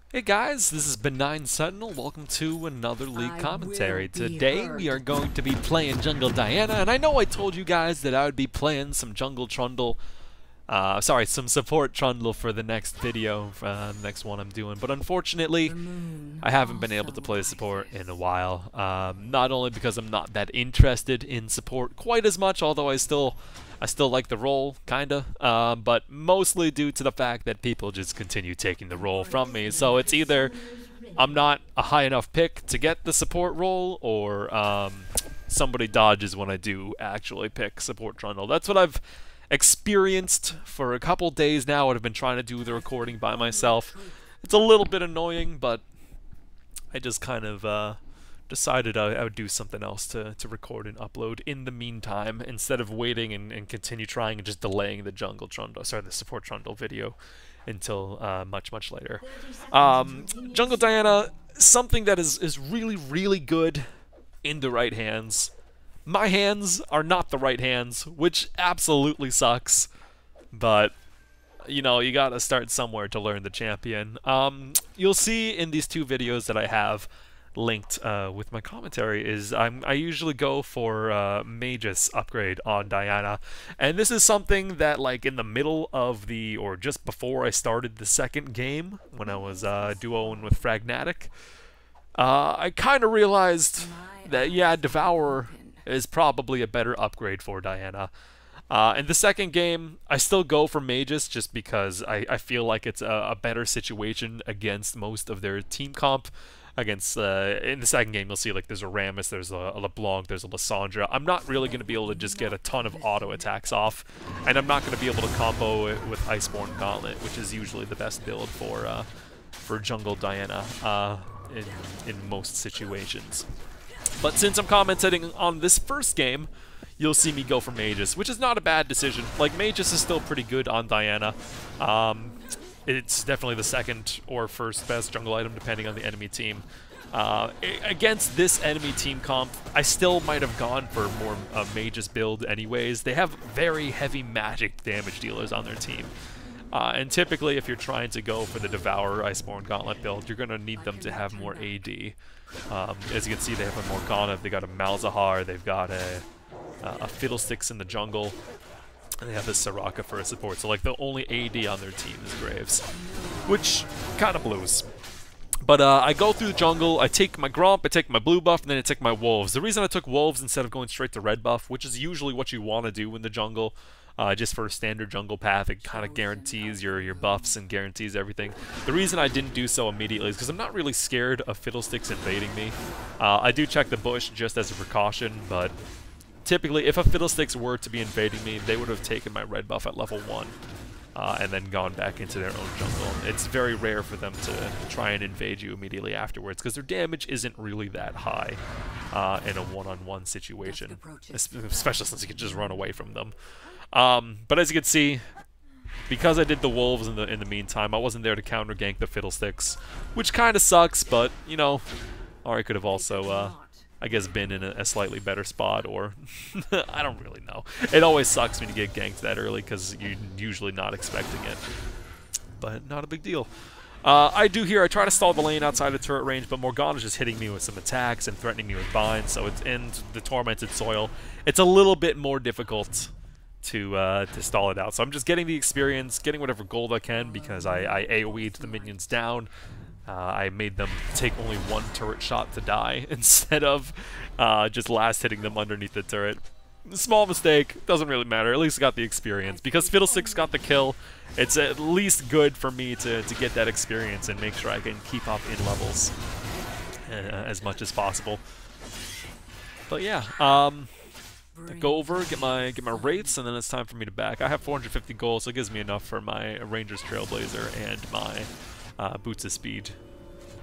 Hey guys, this is Benign Sentinel. Welcome to another League I commentary. will be Today we are heard. going to be playing Jungle Diana, and I know I told you guys that I would be playing some Jungle Trundle, some support Trundle for the next video, the next one I'm doing, but unfortunately The moon I haven't been able also to play support in rises. a while. Not only because I'm not that interested in support quite as much, although I still like the role, kinda, but mostly due to the fact that people just continue taking the role from me. So it's either I'm not a high enough pick to get the support role, or somebody dodges when I do actually pick support Trundle. That's what I've experienced for a couple days now. I've been trying to do the recording by myself. It's a little bit annoying, but I just kind of decided I would do something else to record and upload in the meantime, instead of waiting and continue trying and just delaying the support Trundle video until much later. Jungle Diana, something that is really, really good in the right hands. My hands are not the right hands, which absolutely sucks, but you know, you gotta start somewhere to learn the champion. You'll see in these two videos that I have linked with my commentary is I usually go for Magus upgrade on Diana, and this is something that, like, in the middle of the, or just before I started the second game when I was duoing with Fragnatic, I kind of realized My that, yeah, eyes are Devourer open. is probably a better upgrade for Diana. In the second game, I still go for Magus just because I feel like it's a better situation against most of their team comp. Against in the second game, you'll see, like, there's a Rammus, there's a LeBlanc, there's a Lissandra. I'm not really going to be able to just get a ton of auto attacks off, and I'm not going to be able to combo it with Iceborne Gauntlet, which is usually the best build for Jungle Diana in most situations. But since I'm commentating on this first game, you'll see me go for Magus, which is not a bad decision. Like, Magus is still pretty good on Diana. It's definitely the second or first best jungle item, depending on the enemy team. Against this enemy team comp, I still might have gone for more Magus build anyways. They have very heavy magic damage dealers on their team. And typically, if you're trying to go for the Devourer Iceborne Gauntlet build, you're going to need them to have more AD. As you can see, they have a Morgana, they've got a Malzahar, they've got a Fiddlesticks in the jungle, and they have this Soraka for a support. So, like, the only AD on their team is Graves, which kind of blows. But I go through the jungle, I take my Gromp, I take my blue buff, and then I take my Wolves. The reason I took Wolves instead of going straight to red buff, which is usually what you want to do in the jungle, just for a standard jungle path, it kind of guarantees your buffs and guarantees everything. The reason I didn't do so immediately is because I'm not really scared of Fiddlesticks invading me. I do check the bush just as a precaution, but typically, if a Fiddlesticks were to be invading me, they would have taken my red buff at level 1. And then gone back into their own jungle. It's very rare for them to try and invade you immediately afterwards, because their damage isn't really that high in a one-on-one situation, especially since you can just run away from them. But as you can see, because I did the Wolves in the meantime, I wasn't there to counter gank the Fiddlesticks, which kind of sucks, but, you know, or I could have also I guess been in a slightly better spot, or I don't really know. It always sucks when you get ganked that early because you're usually not expecting it, but not a big deal. I do here, I try to stall the lane outside of turret range, but Morgana's just hitting me with some attacks and threatening me with binds, so it's in the Tormented Soil. It's a little bit more difficult to stall it out. So I'm just getting the experience, getting whatever gold I can, because I AoE'd the minions down. I made them take only one turret shot to die instead of just last hitting them underneath the turret. Small mistake, doesn't really matter, at least I got the experience. Because Fiddlesticks got the kill, it's at least good for me to get that experience and make sure I can keep up in levels as much as possible. But yeah, I go over, get my rates, and then it's time for me to back. I have 450 gold, so it gives me enough for my Ranger's Trailblazer and my Boots of Speed.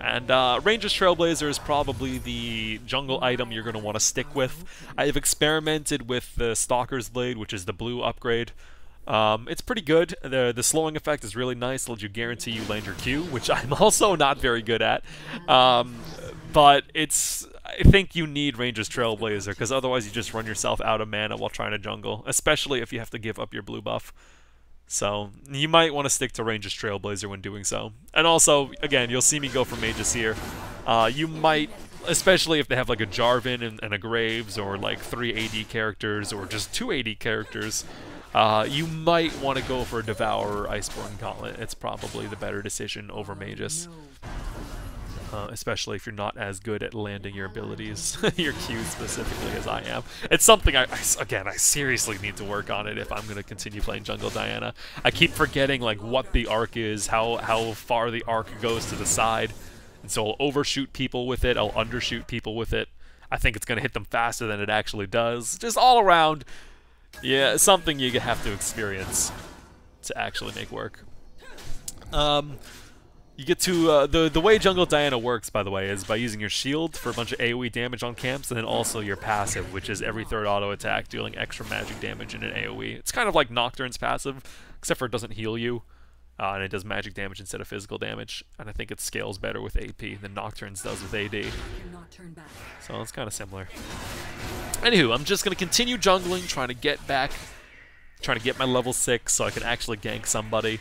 And Ranger's Trailblazer is probably the jungle item you're going to want to stick with. I have experimented with the Stalker's Blade, which is the blue upgrade. It's pretty good. The slowing effect is really nice. It lets you guarantee you land your Q, which I'm also not very good at. But I think you need Ranger's Trailblazer, because otherwise you just run yourself out of mana while trying to jungle, especially if you have to give up your blue buff. So you might want to stick to Ranger's Trailblazer when doing so. And also, again, you'll see me go for Mages here. You might, especially if they have like a Jarvan and a Graves, or like 3 AD characters, or just 2 AD characters, you might want to go for a Devourer or Iceborne Gauntlet. It's probably the better decision over Mages. Especially if you're not as good at landing your abilities, your Qs specifically, as I am. It's something I seriously need to work on it if I'm going to continue playing Jungle Diana. I keep forgetting like what the arc is, how far the arc goes to the side, and so I'll overshoot people with it, I'll undershoot people with it. I think it's going to hit them faster than it actually does. Just all around, yeah, something you have to experience to actually make work. You get to, the way Jungle Diana works, by the way, is by using your shield for a bunch of AoE damage on camps, and then also your passive, which is every third auto attack dealing extra magic damage in an AoE. It's kind of like Nocturne's passive, except for it doesn't heal you, and it does magic damage instead of physical damage, and I think it scales better with AP than Nocturne's does with AD. So it's kind of similar. Anywho, I'm just going to continue jungling, trying to get my level 6 so I can actually gank somebody.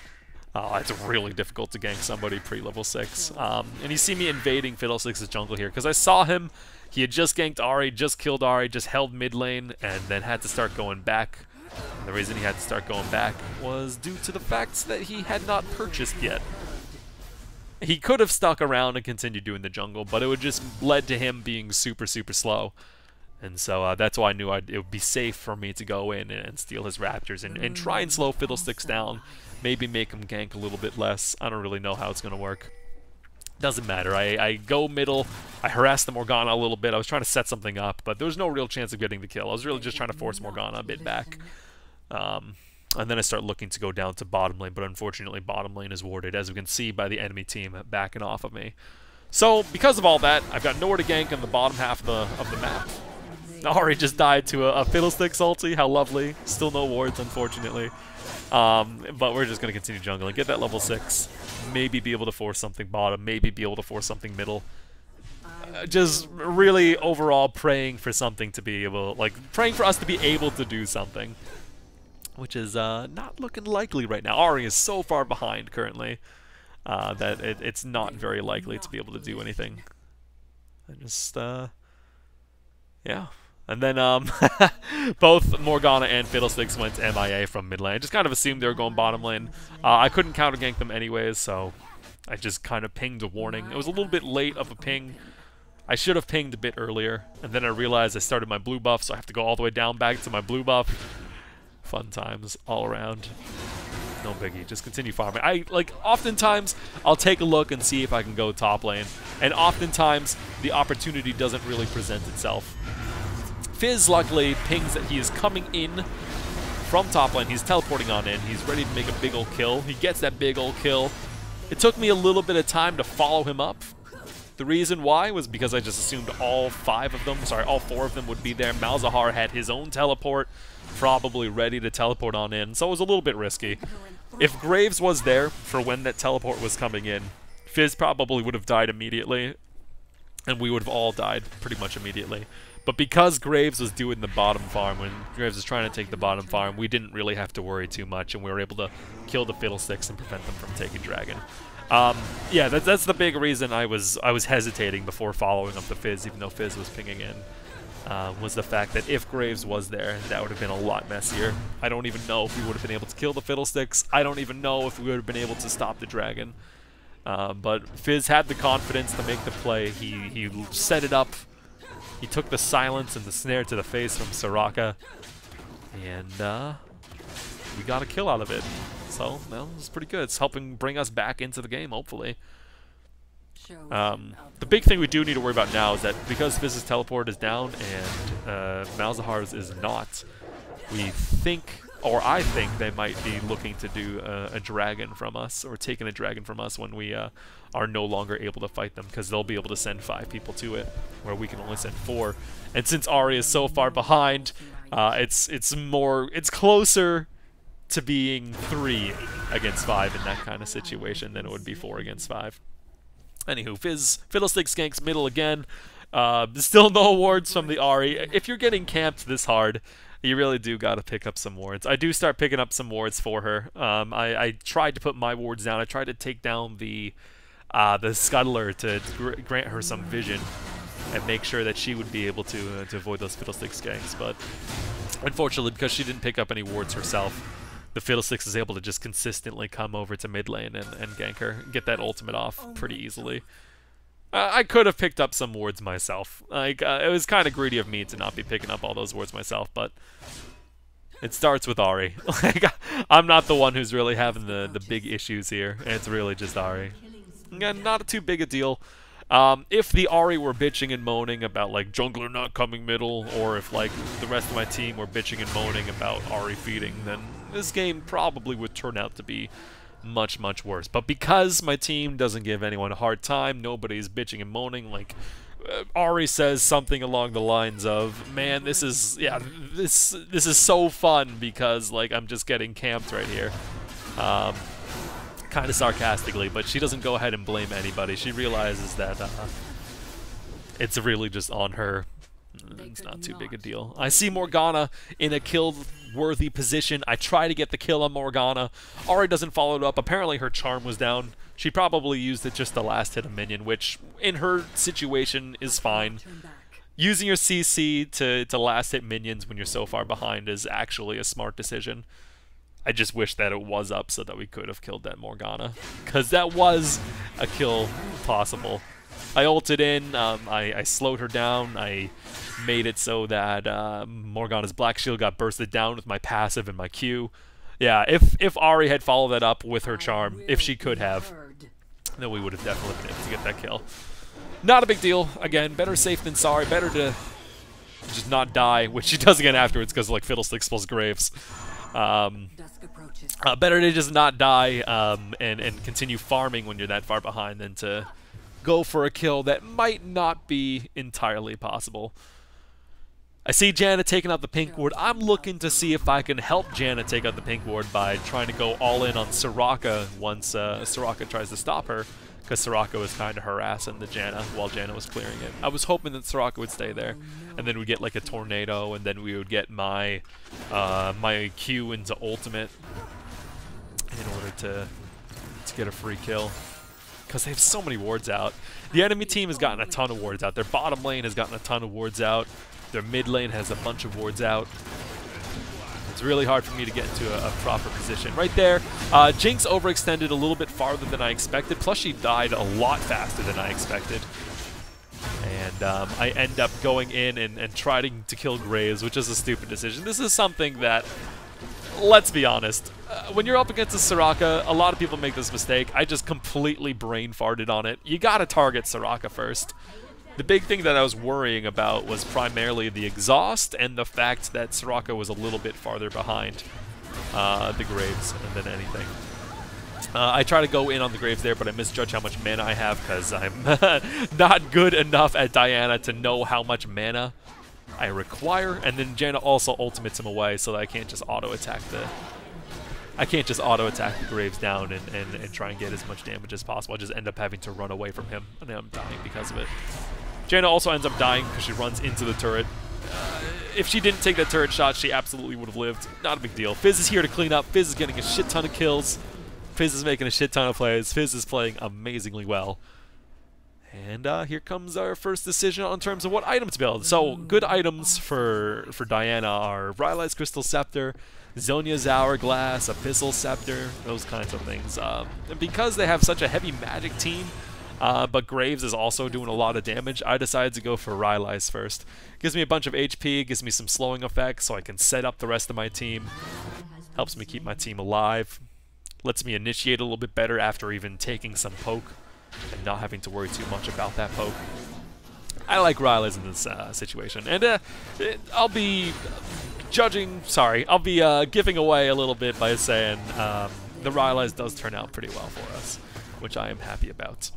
It's really difficult to gank somebody pre-level 6. And you see me invading Fiddlesticks' jungle here, because I saw him. He had just ganked Ahri, just killed Ahri, just held mid lane, and then had to start going back. And the reason he had to start going back was due to the fact that he had not purchased yet. He could have stuck around and continued doing the jungle, but it would just led to him being super, super slow. And so that's why I knew it would be safe for me to go in and steal his Raptors and try and slow Fiddlesticks down. Maybe make him gank a little bit less. I don't really know how it's going to work. Doesn't matter. I go middle. I harass the Morgana a little bit. I was trying to set something up, but there was no real chance of getting the kill. I was really just trying to force Morgana a bit back. And then I start looking to go down to bottom lane, but unfortunately bottom lane is warded, as we can see by the enemy team backing off of me. So because of all that, I've got nowhere to gank on the bottom half of the map. Ahri just died to a Fiddlesticks ulti. How lovely. Still no wards, unfortunately. But we're just going to continue jungling. Get that level 6. Maybe be able to force something bottom. Maybe be able to force something middle. Just really overall praying for something to be able... Like, praying for us to be able to do something. Which is not looking likely right now. Ahri is so far behind currently that it's not very likely to be able to do anything. I just... yeah. And then both Morgana and Fiddlesticks went to MIA from mid lane. I just kind of assumed they were going bottom lane. I couldn't counter gank them anyways, so I just kind of pinged a warning. It was a little bit late of a ping. I should have pinged a bit earlier, and then I realized I started my blue buff, so I have to go all the way down back to my blue buff. Fun times all around. No biggie, just continue farming. Oftentimes, I'll take a look and see if I can go top lane, and oftentimes, the opportunity doesn't really present itself. Fizz luckily pings that he is coming in from top lane. He's teleporting on in. He's ready to make a big ol' kill. He gets that big ol' kill. It took me a little bit of time to follow him up. The reason why was because I just assumed all four of them would be there. Malzahar had his own teleport, probably ready to teleport on in, so it was a little bit risky. If Graves was there for when that teleport was coming in, Fizz probably would have died immediately, and we would have all died pretty much immediately. But because Graves was doing the bottom farm, when Graves was trying to take the bottom farm, we didn't really have to worry too much, and we were able to kill the Fiddlesticks and prevent them from taking Dragon. Yeah, that's the big reason I was hesitating before following up the Fizz, even though Fizz was pinging in, was the fact that if Graves was there, that would have been a lot messier. I don't even know if we would have been able to kill the Fiddlesticks. I don't even know if we would have been able to stop the Dragon. But Fizz had the confidence to make the play. He set it up. He took the silence and the snare to the face from Soraka, and we got a kill out of it. So, well, it's pretty good. It's helping bring us back into the game, hopefully. The big thing we do need to worry about now is that because Fizz's teleport is down and Malzahar's is not, we think, or I think, they might be looking to do a dragon from us, or taking a dragon from us when we are no longer able to fight them, because they'll be able to send 5 people to it, where we can only send 4. And since Ahri is so far behind, it's closer to being 3 against 5 in that kind of situation than it would be 4 against 5. Anywho, Fiddlesticks ganks middle again. Still no awards from the Ahri. If you're getting camped this hard, You really do got to pick up some wards. I do start picking up some wards for her. I tried to put my wards down. I tried to take down the scuttler to grant her some vision and make sure that she would be able to avoid those Fiddlesticks ganks. But unfortunately, because she didn't pick up any wards herself, the Fiddlesticks is able to just consistently come over to mid lane and gank her, get that ultimate off pretty easily. I could have picked up some wards myself. Like, it was kind of greedy of me to not be picking up all those wards myself, but it starts with Ahri. Like, I'm not the one who's really having the big issues here. It's really just Ahri. Again, not too big a deal. If the Ahri were bitching and moaning about, like, jungler not coming middle, or if, like, the rest of my team were bitching and moaning about Ahri feeding, then this game probably would turn out to be much, much worse. But because my team doesn't give anyone a hard time, nobody's bitching and moaning, like, Ahri says something along the lines of, man, this is so fun because, like, I'm just getting camped right here. Kind of sarcastically, but she doesn't go ahead and blame anybody. She realizes that it's really just on her. It's not too big a deal. I see Morgana in a kill-worthy position. I try to get the kill on Morgana. Ahri doesn't follow it up. Apparently her charm was down. She probably used it just to last hit a minion, which in her situation is fine. Using your CC to last hit minions when you're so far behind is actually a smart decision. I just wish that it was up so that we could have killed that Morgana, because that was a kill possible. I ulted in, I slowed her down, I made it so that Morgana's Black Shield got bursted down with my passive and my Q. Yeah, if Ahri had followed that up with her charm, if she could have, then we would have definitely been able to get that kill. Not a big deal. Again, better safe than sorry. Better to just not die, which she does again afterwards because, like, Fiddlesticks plus Graves. Better to just not die and continue farming when you're that far behind than to go for a kill that might not be entirely possible. I see Janna taking out the pink ward. I'm looking to see if I can help Janna take out the pink ward by trying to go all in on Soraka once Soraka tries to stop her, because Soraka was kind of harassing the Janna while Janna was clearing it. I was hoping that Soraka would stay there, and then we'd get like a tornado, and then we would get my my Q into ultimate in order to get a free kill, because they have so many wards out. The enemy team has gotten a ton of wards out. Their bottom lane has gotten a ton of wards out. Their mid lane has a bunch of wards out. It's really hard for me to get into a proper position. Right there, Jinx overextended a little bit farther than I expected, plus she died a lot faster than I expected. And I end up going in and trying to kill Graves, which is a stupid decision. This is something that, let's be honest, when you're up against a Soraka, a lot of people make this mistake. I just completely brain farted on it. You gotta target Soraka first. The big thing that I was worrying about was primarily the exhaust and the fact that Soraka was a little bit farther behind the Graves than anything. I try to go in on the Graves there, but I misjudge how much mana I have because I'm not good enough at Diana to know how much mana I require. And then Janna also ultimates him away, so that I can't just auto-attack the Graves down and try and get as much damage as possible. I just end up having to run away from him, and then I'm dying because of it. Janna also ends up dying because she runs into the turret. If she didn't take that turret shot, she absolutely would have lived. Not a big deal. Fizz is here to clean up. Fizz is getting a shit ton of kills. Fizz is making a shit ton of plays. Fizz is playing amazingly well. And here comes our first decision on terms of what item to build. So, good items for Diana are Rylai's Crystal Scepter, Zhonya's Hourglass, Abyssal Scepter, those kinds of things. And because they have such a heavy magic team, but Graves is also doing a lot of damage, I decided to go for Rylai's first. Gives me a bunch of HP, gives me some slowing effects so I can set up the rest of my team. Helps me keep my team alive. Lets me initiate a little bit better after even taking some poke and not having to worry too much about that poke. I like Rylai's in this situation. And I'll be I'll be giving away a little bit by saying the Rylai's does turn out pretty well for us, which I am happy about.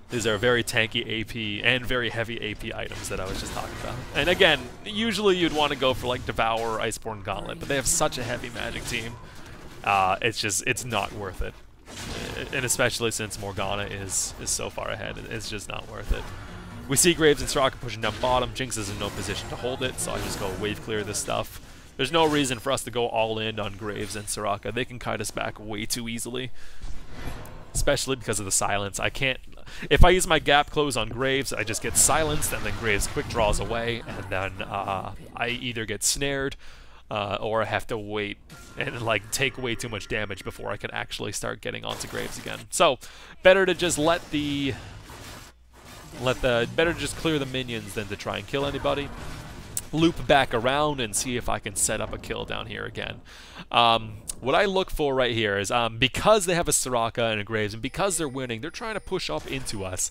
These are very tanky AP and very heavy AP items that I was just talking about. And again, usually you'd want to go for like Devour or Iceborne Gauntlet, but they have such a heavy magic team. It's not worth it. And especially since Morgana is so far ahead, it's just not worth it. We see Graves and Soraka pushing down bottom. Jinx is in no position to hold it, so I just go wave clear this stuff. There's no reason for us to go all in on Graves and Soraka. They can kite us back way too easily, especially because of the silence. I can't... If I use my gap close on Graves, I just get silenced, and then Graves quick draws away, and then I either get snared or I have to wait and like take way too much damage before I can actually start getting onto Graves again. So better to just better to just clear the minions than to try and kill anybody. Loop back around and see if I can set up a kill down here again. What I look for right here is because they have a Soraka and a Graves, and because they're winning, they're trying to push up into us.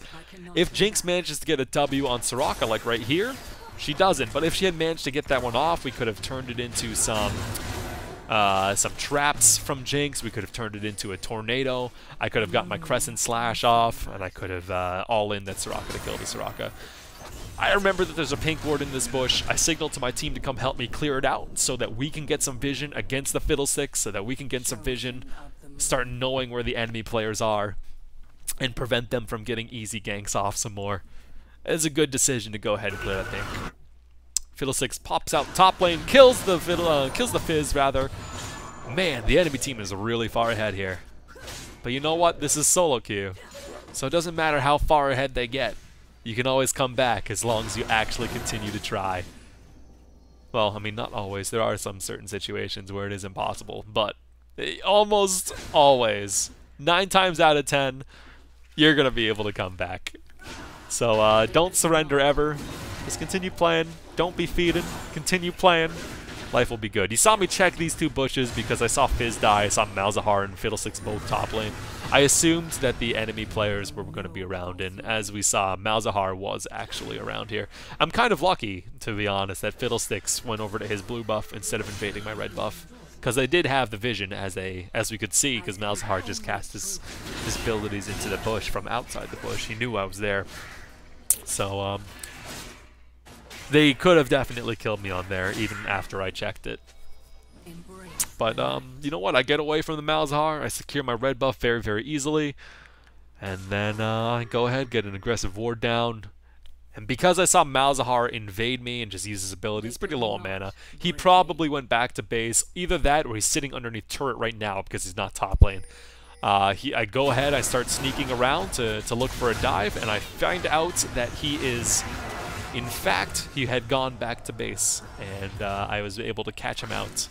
If Jinx manages to get a W on Soraka, like right here, she doesn't. But if she had managed to get that one off, we could have turned it into some traps from Jinx. We could have turned it into a tornado. I could have gotten my Crescent Slash off, and I could have all in that Soraka to kill the Soraka. I remember that there's a pink ward in this bush. I signaled to my team to come help me clear it out so that we can get some vision against the Fiddlesticks, so that we can get some vision, start knowing where the enemy players are, and prevent them from getting easy ganks off some more. It's a good decision to go ahead and clear that pink. Fiddlesticks pops out top lane, kills the Fizz rather. Man, the enemy team is really far ahead here. But you know what? This is solo queue, so it doesn't matter how far ahead they get. You can always come back as long as you actually continue to try. Well, I mean, not always. There are some certain situations where it is impossible, but almost always, 9 times out of 10, you're going to be able to come back. So don't surrender ever. Just continue playing. Don't be feeding. Continue playing. Life will be good. You saw me check these 2 bushes because I saw Fizz die. I saw Malzahar and Fiddlesticks both top lane. I assumed that the enemy players were going to be around, and as we saw, Malzahar was actually around here. I'm kind of lucky, to be honest, that Fiddlesticks went over to his blue buff instead of invading my red buff, because they did have the vision, as we could see, because Malzahar just cast his abilities into the bush from outside the bush. He knew I was there. So, they could have definitely killed me on there, even after I checked it. But, you know what? I get away from the Malzahar. I secure my red buff very, very easily. And then I go ahead, get an aggressive ward down. And because I saw Malzahar invade me and just use his ability, he's pretty low on mana. He probably went back to base. Either that or he's sitting underneath turret right now because he's not top lane. I go ahead, I start sneaking around to look for a dive, and I find out that he is... In fact, he had gone back to base, and I was able to catch him out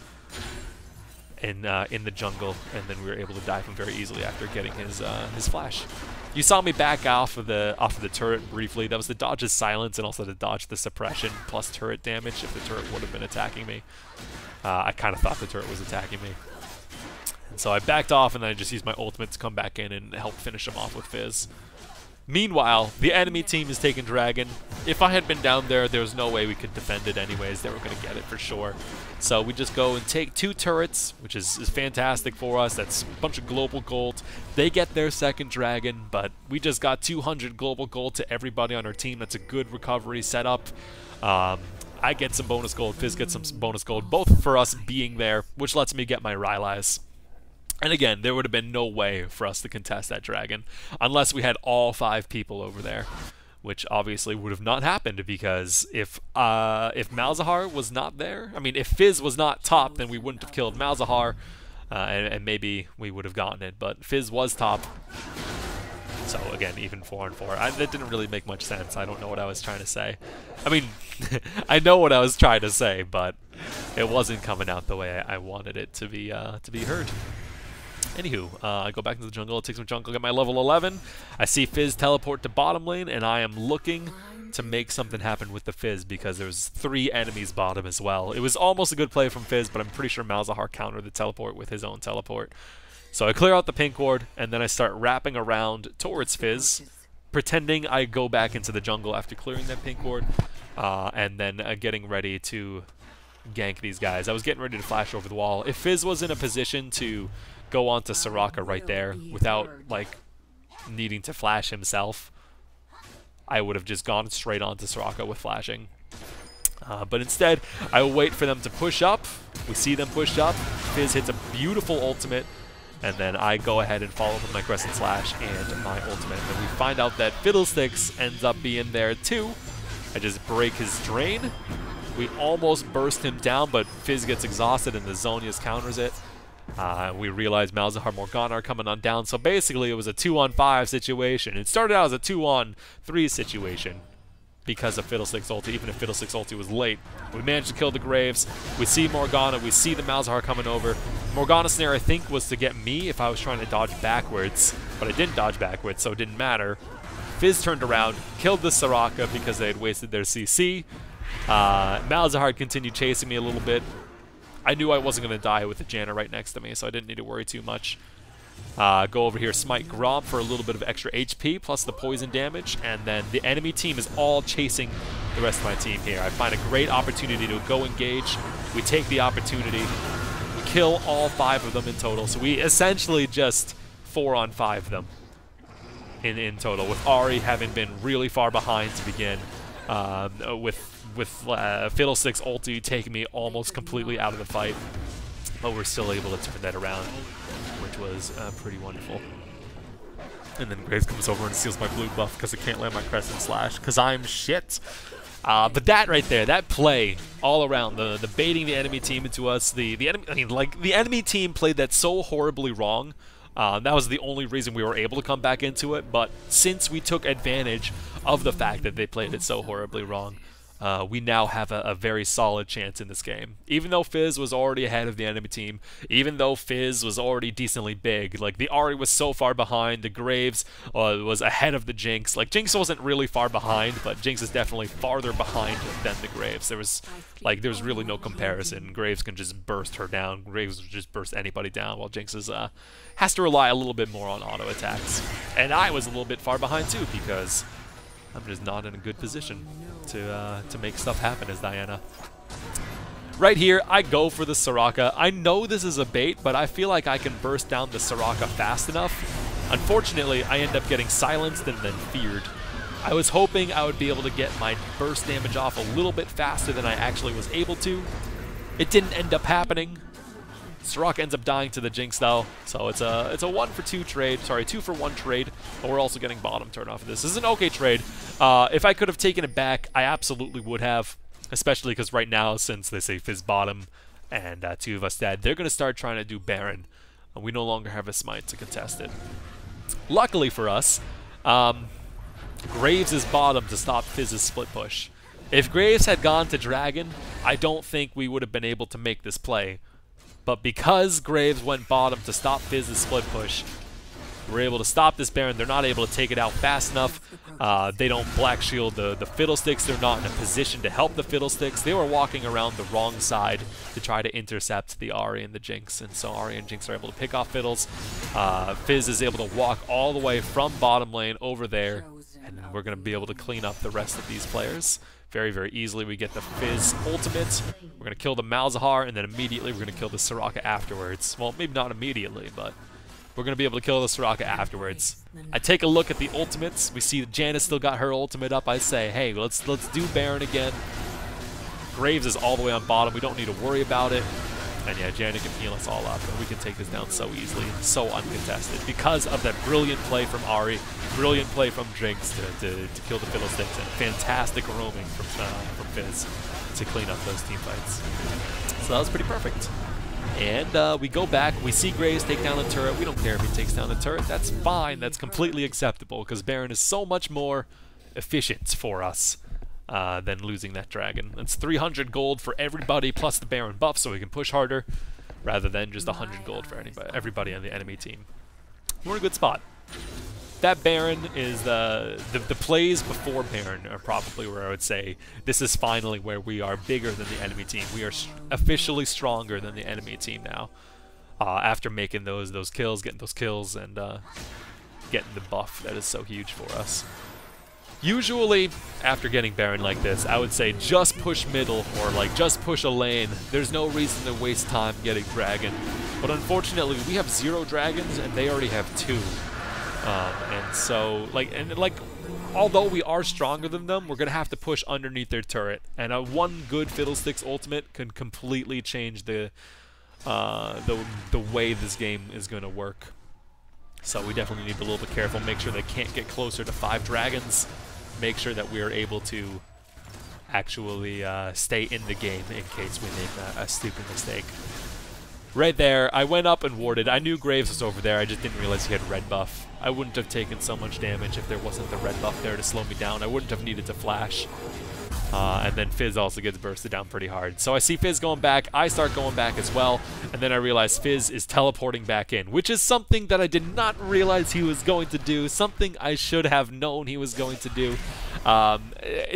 in the jungle, and then we were able to dive him very easily after getting his flash. You saw me back off of the turret briefly. That was to dodge his silence and also to dodge the suppression plus turret damage if the turret would have been attacking me. I kind of thought the turret was attacking me. And so I backed off, and then I just used my ultimate to come back in and help finish him off with Fizz. Meanwhile, the enemy team is taking Dragon. If I had been down there, there was no way we could defend it anyways. They were going to get it for sure. So we just go and take 2 turrets, which is fantastic for us. That's a bunch of global gold. They get their second Dragon, but we just got 200 global gold to everybody on our team. That's a good recovery setup. I get some bonus gold. Fizz gets some bonus gold, both for us being there, which lets me get my Rylai's. And again, there would have been no way for us to contest that Dragon unless we had all 5 people over there, which obviously would have not happened because if Malzahar was not there, I mean, if Fizz was not top, then we wouldn't have killed Malzahar, and maybe we would have gotten it. But Fizz was top, so again, even 4 and 4. That didn't really make much sense. I don't know what I was trying to say. I mean, I know what I was trying to say, but it wasn't coming out the way I wanted it to be heard. Anywho, I go back into the jungle, take some jungle, get my level 11. I see Fizz teleport to bottom lane, and I am looking to make something happen with the Fizz because there's 3 enemies bottom as well. It was almost a good play from Fizz, but I'm pretty sure Malzahar countered the teleport with his own teleport. So I clear out the pink ward, and then I start wrapping around towards Fizz, pretending I go back into the jungle after clearing that pink ward, and then getting ready to gank these guys. I was getting ready to flash over the wall. If Fizz was in a position to go on to Soraka right there without like needing to flash himself, I would have just gone straight on to Soraka with flashing. But instead, I will wait for them to push up. We see them push up. Fizz hits a beautiful ultimate, And then I go ahead and follow with my Crescent Slash and my ultimate. And then we find out that Fiddlesticks ends up being there too. I just break his drain. We almost burst him down, but Fizz gets exhausted and the Zhonya's counters it. We realize Malzahar Morgana are coming on down, so basically it was a 2-on-5 situation. It started out as a 2-on-3 situation because of Fiddlesticks ulti, even if Fiddlesticks ulti was late. We managed to kill the Graves. We see Morgana. We see the Malzahar coming over. Morgana's snare, I think, was to get me if I was trying to dodge backwards, but I didn't dodge backwards, so it didn't matter. Fizz turned around, killed the Soraka because they had wasted their CC. Malzahar continued chasing me a little bit. I knew I wasn't going to die with the Janna right next to me, so I didn't need to worry too much. Go over here, smite Grom for a little bit of extra HP, plus the poison damage, and then the enemy team is all chasing the rest of my team here. I find a great opportunity to go engage. We take the opportunity. We kill all 5 of them in total, so we essentially just 4-on-5 them in total, with Ahri having been really far behind to begin, with Fiddlesticks ulti taking me almost completely out of the fight, but we're still able to turn that around, which was pretty wonderful. And then Graves comes over and steals my blue buff because I can't land my Crescent Slash because I'm shit. But that right there, that play all around, the baiting the enemy team into us, the enemy, I mean, like, the enemy team played that so horribly wrong. That was the only reason we were able to come back into it, but since we took advantage of the fact that they played it so horribly wrong, we now have a very solid chance in this game. Even though Fizz was already ahead of the enemy team, even though Fizz was already decently big, like the Ahri was so far behind, the Graves was ahead of the Jinx. Like Jinx wasn't really far behind, but Jinx is definitely farther behind than the Graves. There was really no comparison. Graves can just burst her down. Graves will just burst anybody down, while Jinx has to rely a little bit more on auto attacks. And I was a little bit far behind too because I'm just not in a good position to make stuff happen as Diana. Right here, I go for the Soraka. I know this is a bait, but I feel like I can burst down the Soraka fast enough. Unfortunately, I end up getting silenced and then feared. I was hoping I would be able to get my burst damage off a little bit faster than I actually was able to. It didn't end up happening. Soraka ends up dying to the Jinx though, so it's a 1-for-2 trade. Sorry, 2-for-1 trade, but we're also getting bottom turn off of this. This is an okay trade. If I could have taken it back, I absolutely would have, especially because right now, since they say Fizz bottom and 2 of us dead, they're going to start trying to do Baron, and we no longer have a smite to contest it. Luckily for us, Graves is bottom to stop Fizz's split push. If Graves had gone to Dragon, I don't think we would have been able to make this play. But because Graves went bottom to stop Fizz's split push, we're able to stop this Baron. They're not able to take it out fast enough. They don't black shield the Fiddlesticks. They're not in a position to help the Fiddlesticks. They were walking around the wrong side to try to intercept the Ahri and the Jinx. And so Ahri and Jinx are able to pick off Fiddles. Fizz is able to walk all the way from bottom lane over there. And we're going to be able to clean up the rest of these players. Very, very easily. We get the Fizz ultimate. We're going to kill the Malzahar, and then immediately we're going to kill the Soraka afterwards. Well, maybe not immediately, but we're going to be able to kill the Soraka afterwards. I take a look at the ultimates. We see that Janna still got her ultimate up. I say, hey, let's do Baron again. Graves is all the way on bottom. We don't need to worry about it. And yeah, Janna can heal us all up, and we can take this down so easily, so uncontested, because of that brilliant play from Ahri, brilliant play from Jinx to kill the Fiddlesticks, and fantastic roaming from Fizz to clean up those team fights. So that was pretty perfect. And we go back, we see Graves take down the turret. We don't care if he takes down the turret. That's fine. That's completely acceptable, because Baron is so much more efficient for us than losing that dragon. That's 300 gold for everybody plus the Baron buff, so we can push harder, rather than just 100 gold for everybody on the enemy team. We're in a good spot. That Baron is the plays before Baron are probably where I would say this is finally where we are bigger than the enemy team. We are officially stronger than the enemy team now. After making those kills, getting those kills, and getting the buff that is so huge for us. Usually, after getting Baron like this, I would say just push middle or like just push a lane. There's no reason to waste time getting Dragon. But unfortunately, we have 0 dragons and they already have 2. And so, although we are stronger than them, we're going to have to push underneath their turret. And one good Fiddlesticks ultimate can completely change the the way this game is going to work. So we definitely need to be a little bit careful, make sure they can't get closer to 5 dragons, make sure that we are able to actually stay in the game in case we make a stupid mistake. Right there, I went up and warded. I knew Graves was over there, I just didn't realize he had red buff. I wouldn't have taken so much damage if there wasn't the red buff there to slow me down. I wouldn't have needed to flash. And then Fizz also gets bursted down pretty hard. So I see Fizz going back, I start going back as well, and then I realize Fizz is teleporting back in, which is something that I did not realize he was going to do, something I should have known he was going to do.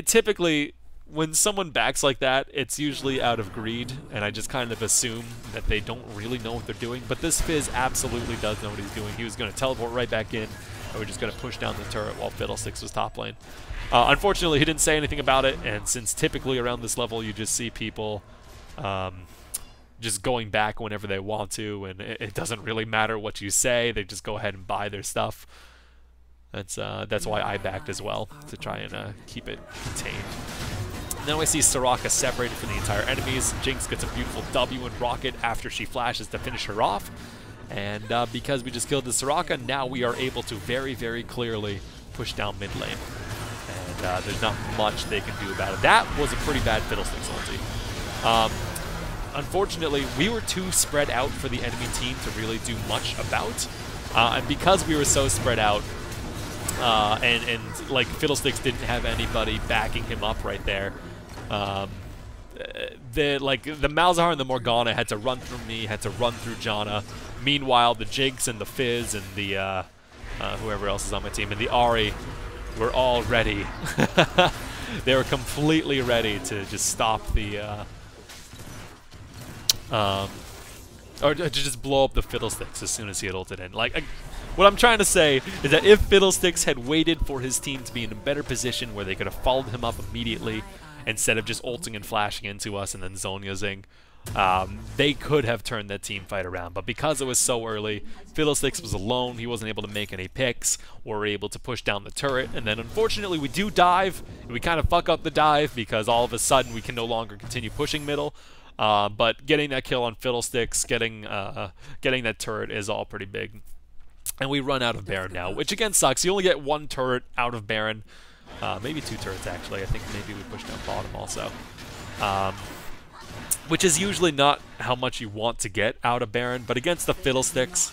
Typically, when someone backs like that, it's usually out of greed, and I just kind of assume that they don't really know what they're doing, but this Fizz absolutely does know what he's doing. He was going to teleport right back in, and we're just going to push down the turret while Fiddlesticks was top lane. Unfortunately, he didn't say anything about it, and since typically around this level you just see people just going back whenever they want to, and it doesn't really matter what you say, they just go ahead and buy their stuff. That's why I backed as well, to try and keep it contained. Now I see Soraka separated from the entire enemies. Jinx gets a beautiful W and Rocket after she flashes to finish her off. And because we just killed the Soraka, now we are able to very, very clearly push down mid lane. And there's not much they can do about it. That was a pretty bad Fiddlesticks ulti. Unfortunately, we were too spread out for the enemy team to really do much about. And because we were so spread out, and like Fiddlesticks didn't have anybody backing him up right there, the Malzahar and the Morgana had to run through me, had to run through Janna. Meanwhile, the Jinx and the Fizz and the whoever else is on my team and the Ahri were all ready. They were completely ready to just stop the or to just blow up the Fiddlesticks as soon as he had ulted in. Like, what I'm trying to say is that if Fiddlesticks had waited for his team to be in a better position where they could have followed him up immediately instead of just ulting and flashing into us and then Zhonyaing, they could have turned that team fight around. But because it was so early, Fiddlesticks was alone, he wasn't able to make any picks, we were able to push down the turret, and then unfortunately we do dive, and we kind of fuck up the dive because all of a sudden we can no longer continue pushing middle. But getting that kill on Fiddlesticks, getting that turret is all pretty big. And we run out of Baron now, which again sucks. You only get 1 turret out of Baron. Maybe 2 turrets actually. I think maybe we push down bottom also. Which is usually not how much you want to get out of Baron, but against the Fiddlesticks,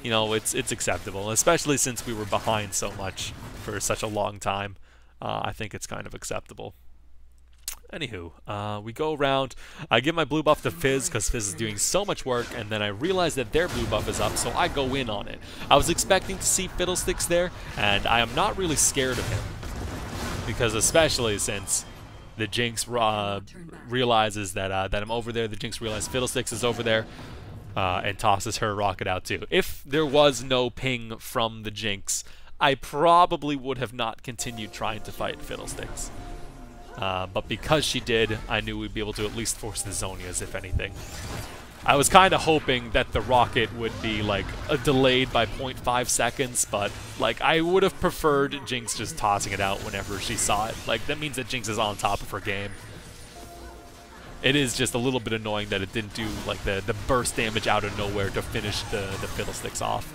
you know, it's acceptable, especially since we were behind so much for such a long time. I think it's kind of acceptable. Anywho, we go around. I give my blue buff to Fizz because Fizz is doing so much work, and then I realize that their blue buff is up, so I go in on it. I was expecting to see Fiddlesticks there, and I am not really scared of him, because especially since the Jinx realizes that I'm over there, the Jinx realizes Fiddlesticks is over there, and tosses her rocket out too. If there was no ping from the Jinx, I probably would have not continued trying to fight Fiddlesticks. But because she did, I knew we'd be able to at least force the Zhonyas, if anything. I was kind of hoping that the rocket would be, like, delayed by 0.5 seconds, but, like, I would have preferred Jinx just tossing it out whenever she saw it. Like, that means that Jinx is on top of her game. It is just a little bit annoying that it didn't do, like, the burst damage out of nowhere to finish the Fiddlesticks off.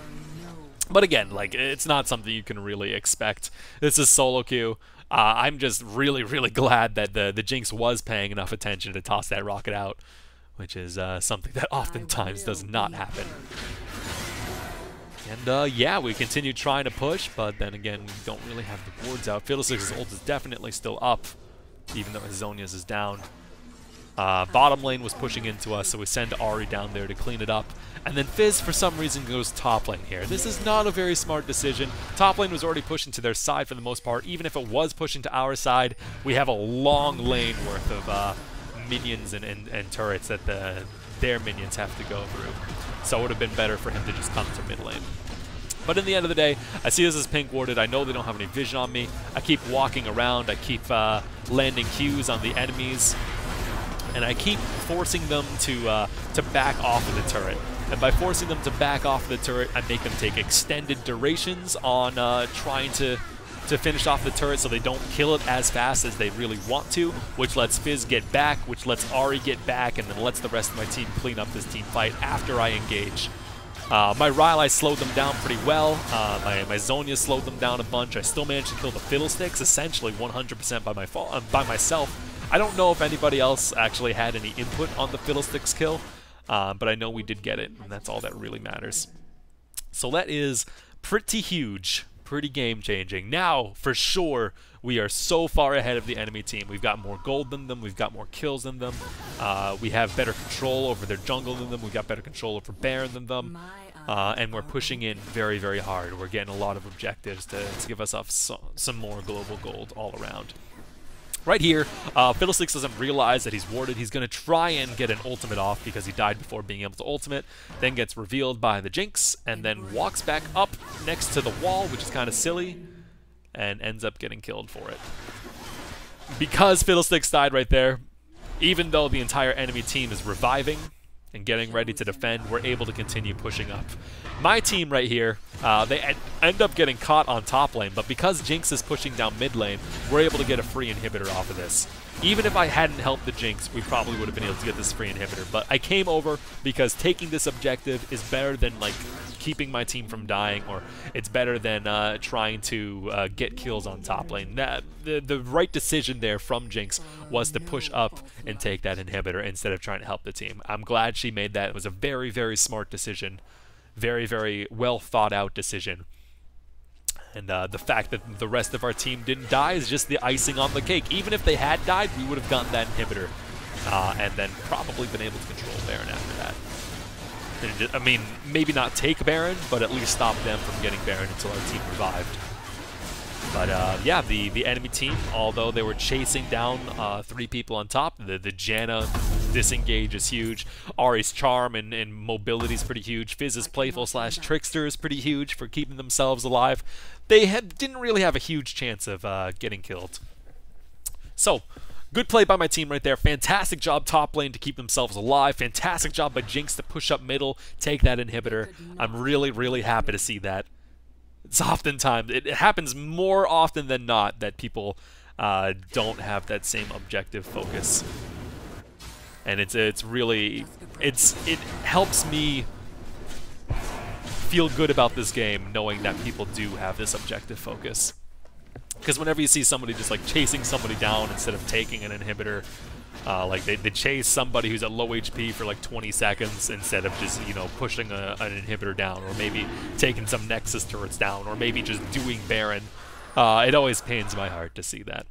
But again, like, it's not something you can really expect. This is solo queue. I'm just really, really glad that the Jinx was paying enough attention to toss that rocket out, which is something that oftentimes does not happen. And yeah, we continue trying to push, but then again, we don't really have the wards out. Fiddlesticks' ult is definitely still up, even though his Zhonya's is down. Bottom lane was pushing into us, so we send Ahri down there to clean it up. And then Fizz, for some reason, goes top lane here. This is not a very smart decision. Top lane was already pushing to their side for the most part. Even if it was pushing to our side, we have a long lane worth of minions and turrets that their minions have to go through. So it would have been better for him to just come to mid lane. But in the end of the day, I see this as pink warded. I know they don't have any vision on me. I keep walking around. I keep landing Qs on the enemies. And I keep forcing them to back off of the turret. And by forcing them to back off the turret, I make them take extended durations on trying to to finish off the turret so they don't kill it as fast as they really want to, which lets Fizz get back, which lets Ari get back, and then lets the rest of my team clean up this team fight after I engage. My Rylai slowed them down pretty well. My Zhonya slowed them down a bunch. I still managed to kill the Fiddlesticks, essentially 100% by myself. I don't know if anybody else actually had any input on the Fiddlesticks kill, but I know we did get it, and that's all that really matters. So that is pretty huge, pretty game-changing. Now, for sure, we are so far ahead of the enemy team. We've got more gold than them. We've got more kills than them. We have better control over their jungle than them. We've got better control over Baron than them. And we're pushing in very, very hard. We're getting a lot of objectives to give us some more global gold all around. Right here, Fiddlesticks doesn't realize that he's warded. He's going to try and get an ultimate off because he died before being able to ultimate, then gets revealed by the Jinx, and then walks back up next to the wall, which is kind of silly, and ends up getting killed for it. Because Fiddlesticks died right there, even though the entire enemy team is reviving and getting ready to defend, we're able to continue pushing up. My team right here, they end up getting caught on top lane, but because Jinx is pushing down mid lane, we're able to get a free inhibitor off of this. Even if I hadn't helped the Jinx, we probably would have been able to get this free inhibitor, but I came over because taking this objective is better than like keeping my team from dying, or it's better than trying to get kills on top lane. The right decision there from Jinx was to push up and take that inhibitor instead of trying to help the team. I'm glad she made that. It was a very, very smart decision. Very, very well thought out decision. And the fact that the rest of our team didn't die is just the icing on the cake. Even if they had died, we would have gotten that inhibitor and then probably been able to control Baron after that. I mean, maybe not take Baron, but at least stop them from getting Baron until our team revived. But yeah, the enemy team, although they were chasing down 3 people on top, the Janna disengage is huge. Ari's charm and mobility is pretty huge. Fizz's playful / trickster is pretty huge for keeping themselves alive. They didn't really have a huge chance of getting killed. So, good play by my team right there. Fantastic job top lane to keep themselves alive. Fantastic job by Jinx to push up middle, take that inhibitor. I'm really, really happy to see that. It's oftentimes, it happens more often than not that people don't have that same objective focus. And it helps me feel good about this game knowing that people do have this objective focus. Because whenever you see somebody just like chasing somebody down instead of taking an inhibitor, like they chase somebody who's at low HP for like 20 seconds instead of just, you know, pushing an inhibitor down, or maybe taking some Nexus turrets down, or maybe just doing Baron. It always pains my heart to see that.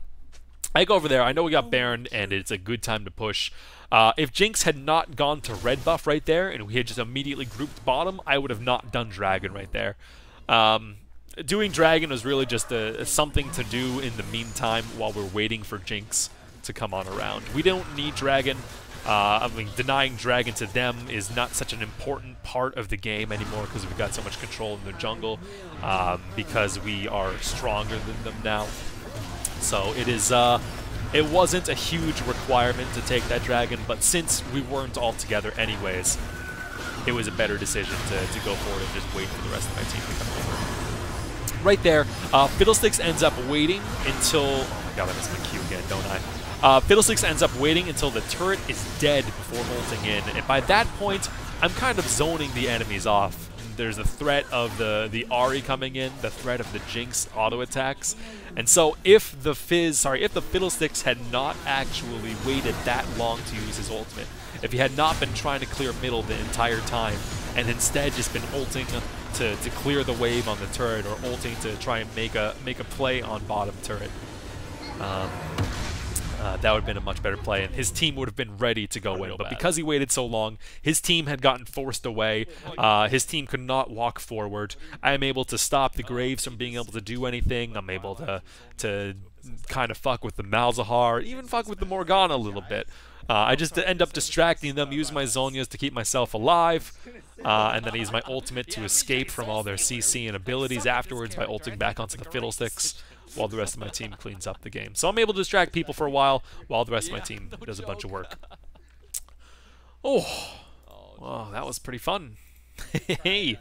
I go over there, I know we got Baron, and it's a good time to push. If Jinx had not gone to red buff right there, and we had just immediately grouped bottom, I would have not done Dragon right there. Doing Dragon was really just something to do in the meantime while we're waiting for Jinx to come on around. We don't need Dragon. I mean, denying Dragon to them is not such an important part of the game anymore because we've got so much control in the jungle, because we are stronger than them now. So it wasn't a huge requirement to take that Dragon, but since we weren't all together anyways, it was a better decision to go forward and just wait for the rest of my team to come over. Right there, Fiddlesticks ends up waiting until... Oh my god, I missed my Q again, don't I? Fiddlesticks ends up waiting until the turret is dead before ulting in, and by that point, I'm kind of zoning the enemies off. There's a threat of the Ari coming in, the threat of the Jinx auto attacks, and so if the Fiddlesticks had not actually waited that long to use his ultimate, if he had not been trying to clear middle the entire time, and instead just been ulting to clear the wave on the turret, or ulting to try and make a play on bottom turret, that would have been a much better play, and his team would have been ready to go in. But because he waited so long, his team had gotten forced away. His team could not walk forward. I am able to stop the Graves from being able to do anything. I'm able to kind of fuck with the Malzahar, even fuck with the Morgana a little bit. I just end up distracting them, use my Zhonyas to keep myself alive, and then I use my ultimate to escape from all their CC and abilities afterwards by ulting back onto the Fiddlesticks, while the rest of my team cleans up the game. So I'm able to distract people for a while the rest of my team does a bunch of work. Oh, wow, that was pretty fun. Hey.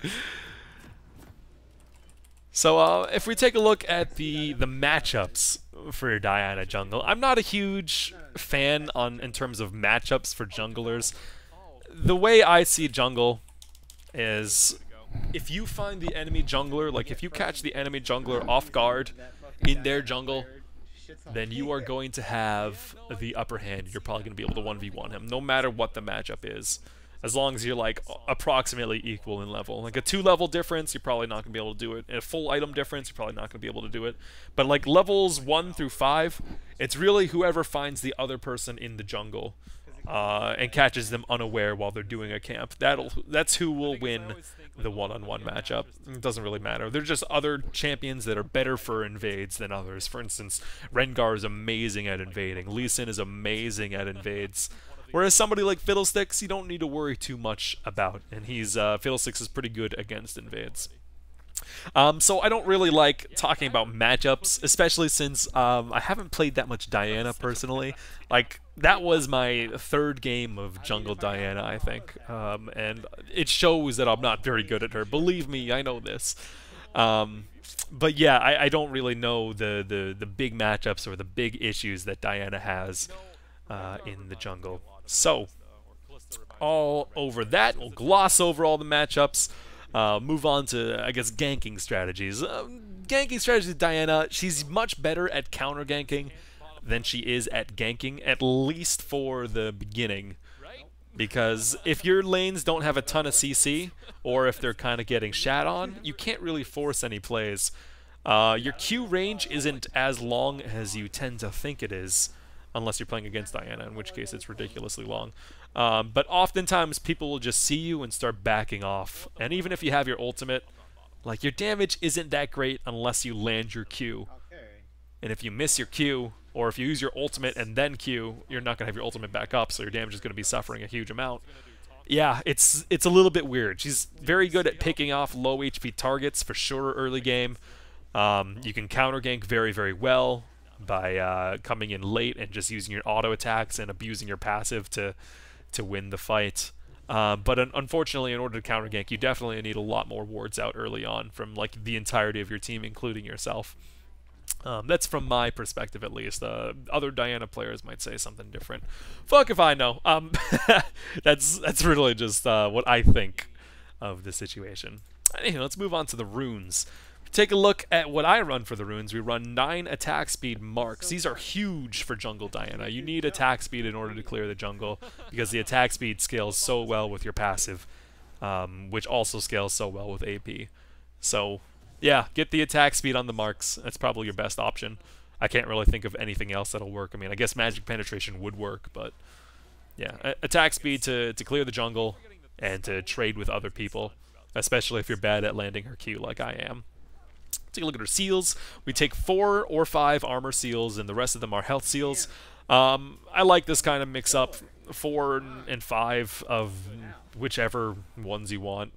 So if we take a look at the matchups for Diana jungle, I'm not a huge fan on in terms of matchups for junglers. The way I see jungle is if you find the enemy jungler, like if you catch the enemy jungler off guard in their jungle, then you are going to have the upper hand. You're probably going to be able to 1v1 him, no matter what the matchup is. As long as you're like approximately equal in level. Like a 2-level difference, you're probably not going to be able to do it. A full item difference, you're probably not going to be able to do it. But like levels 1 through 5, it's really whoever finds the other person in the jungle and catches them unaware while they're doing a camp. That's who will win the one-on-one matchup. It doesn't really matter. There's just other champions that are better for invades than others. For instance, Rengar is amazing at invading. Lee Sin is amazing at invades. Whereas somebody like Fiddlesticks, you don't need to worry too much about, and Fiddlesticks is pretty good against invades. So I don't really like talking about matchups, especially since I haven't played that much Diana personally. Like, that was my 3rd game of Jungle Diana, I think, and it shows that I'm not very good at her. Believe me, I know this. But yeah, I don't really know the big matchups or the big issues that Diana has in the jungle. So, all over that, we'll gloss over all the matchups. Move on to, I guess, ganking strategies. Ganking strategies, Diana, she's much better at counter ganking than she is at ganking, at least for the beginning. Because if your lanes don't have a ton of CC, or if they're kind of getting shat on, you can't really force any plays. Your Q range isn't as long as you tend to think it is, unless you're playing against Diana, in which case it's ridiculously long. But oftentimes people will just see you and start backing off. And even if you have your ultimate, like, your damage isn't that great unless you land your Q. And if you miss your Q, or if you use your ultimate and then Q, you're not going to have your ultimate back up, so your damage is going to be suffering a huge amount. Yeah, it's a little bit weird. She's very good at picking off low HP targets for sure early game. You can counter gank very, very well by coming in late and just using your auto attacks and abusing your passive to win the fight. But unfortunately, in order to counter gank, you definitely need a lot more wards out early on from like the entirety of your team, including yourself. That's from my perspective, at least. Other Diana players might say something different. Fuck if I know. That's really just what I think of the situation. Anyway, let's move on to the runes. Take a look at what I run for the runes. We run 9 attack speed marks. These are huge for jungle Diana. You need attack speed in order to clear the jungle because the attack speed scales so well with your passive, which also scales so well with AP. So, yeah, get the attack speed on the marks. That's probably your best option. I can't really think of anything else that'll work. I mean, I guess magic penetration would work, but yeah, attack speed to clear the jungle and to trade with other people, especially if you're bad at landing her Q like I am. Take a look at her seals. We take 4 or 5 armor seals, and the rest of them are health seals. I like this kind of mix-up. 4 and 5 of whichever ones you want.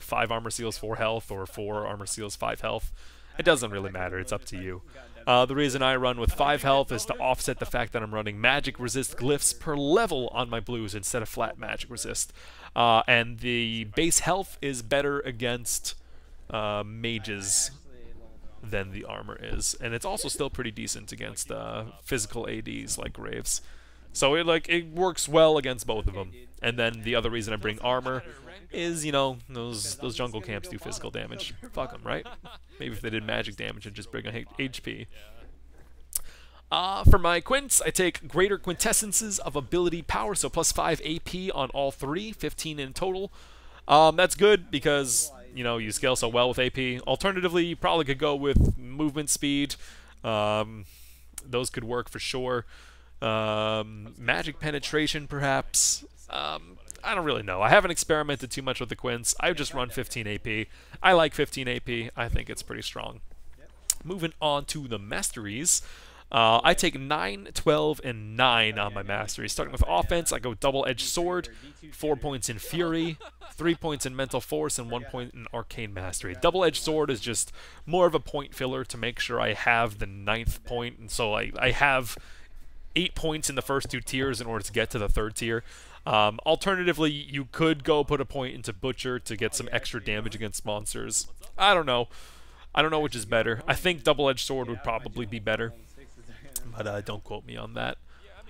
5 armor seals, 4 health, or 4 armor seals, 5 health. It doesn't really matter. It's up to you. The reason I run with 5 health is to offset the fact that I'm running magic resist glyphs per level on my blues instead of flat magic resist. And the base health is better against mages than the armor is, and it's also still pretty decent against physical ADs like Graves. So it works well against both of them. And then the other reason I bring armor is, you know, those jungle camps do physical damage. Fuck them, right? Maybe if they did magic damage, I'd just bring a HP. For my quints, I take greater quintessences of ability power, so plus 5 AP on all 3, 15 in total. That's good because, you know, you scale so well with AP. Alternatively, you probably could go with movement speed. Those could work for sure. Magic penetration, perhaps. I don't really know. I haven't experimented too much with the quints. I've just run 15 AP. I like 15 AP. I think it's pretty strong. Moving on to the masteries. I take 9, 12, and 9 on my masteries. Starting with offense, I go double-edged sword, 4 points in fury, 3 points in mental force, and 1 point in arcane mastery. Double-edged sword is just more of a point filler to make sure I have the 9th point, and so I have 8 points in the first 2 tiers in order to get to the 3rd tier. Alternatively, you could go put a point into Butcher to get some extra damage against monsters. I don't know. I don't know which is better. I think double-edged sword would probably be better, but don't quote me on that.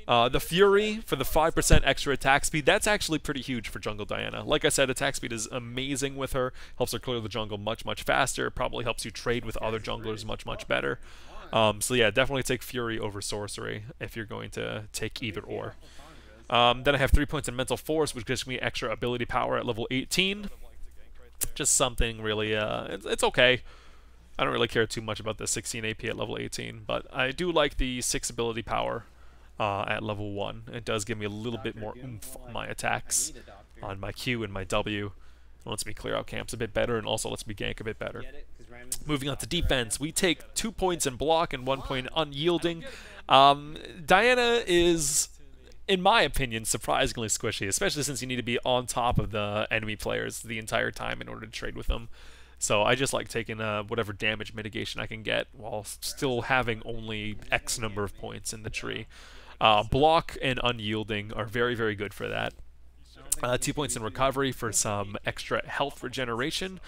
The Fury for the 5% extra attack speed, that's actually pretty huge for Jungle Diana. Like I said, attack speed is amazing with her. Helps her clear the jungle much, much faster. Probably helps you trade with other junglers much, much better. So yeah, definitely take Fury over Sorcery if you're going to take either or. Then I have 3 points in Mental Force, which gives me extra ability power at level 18. Just something really, it's okay. I don't really care too much about the 16 AP at level 18, but I do like the 6 ability power at level 1. It does give me a little bit more oomph on my attacks, on my Q and my W. It lets me clear out camps a bit better, and also lets me gank a bit better. Moving on to defense, we take 2 points in block and 1 point unyielding. Diana is, in my opinion, surprisingly squishy, especially since you need to be on top of the enemy players the entire time in order to trade with them. So I just like taking whatever damage mitigation I can get while still having only X number of points in the tree. Block and unyielding are very, very good for that. 2 points in recovery for some extra health regeneration.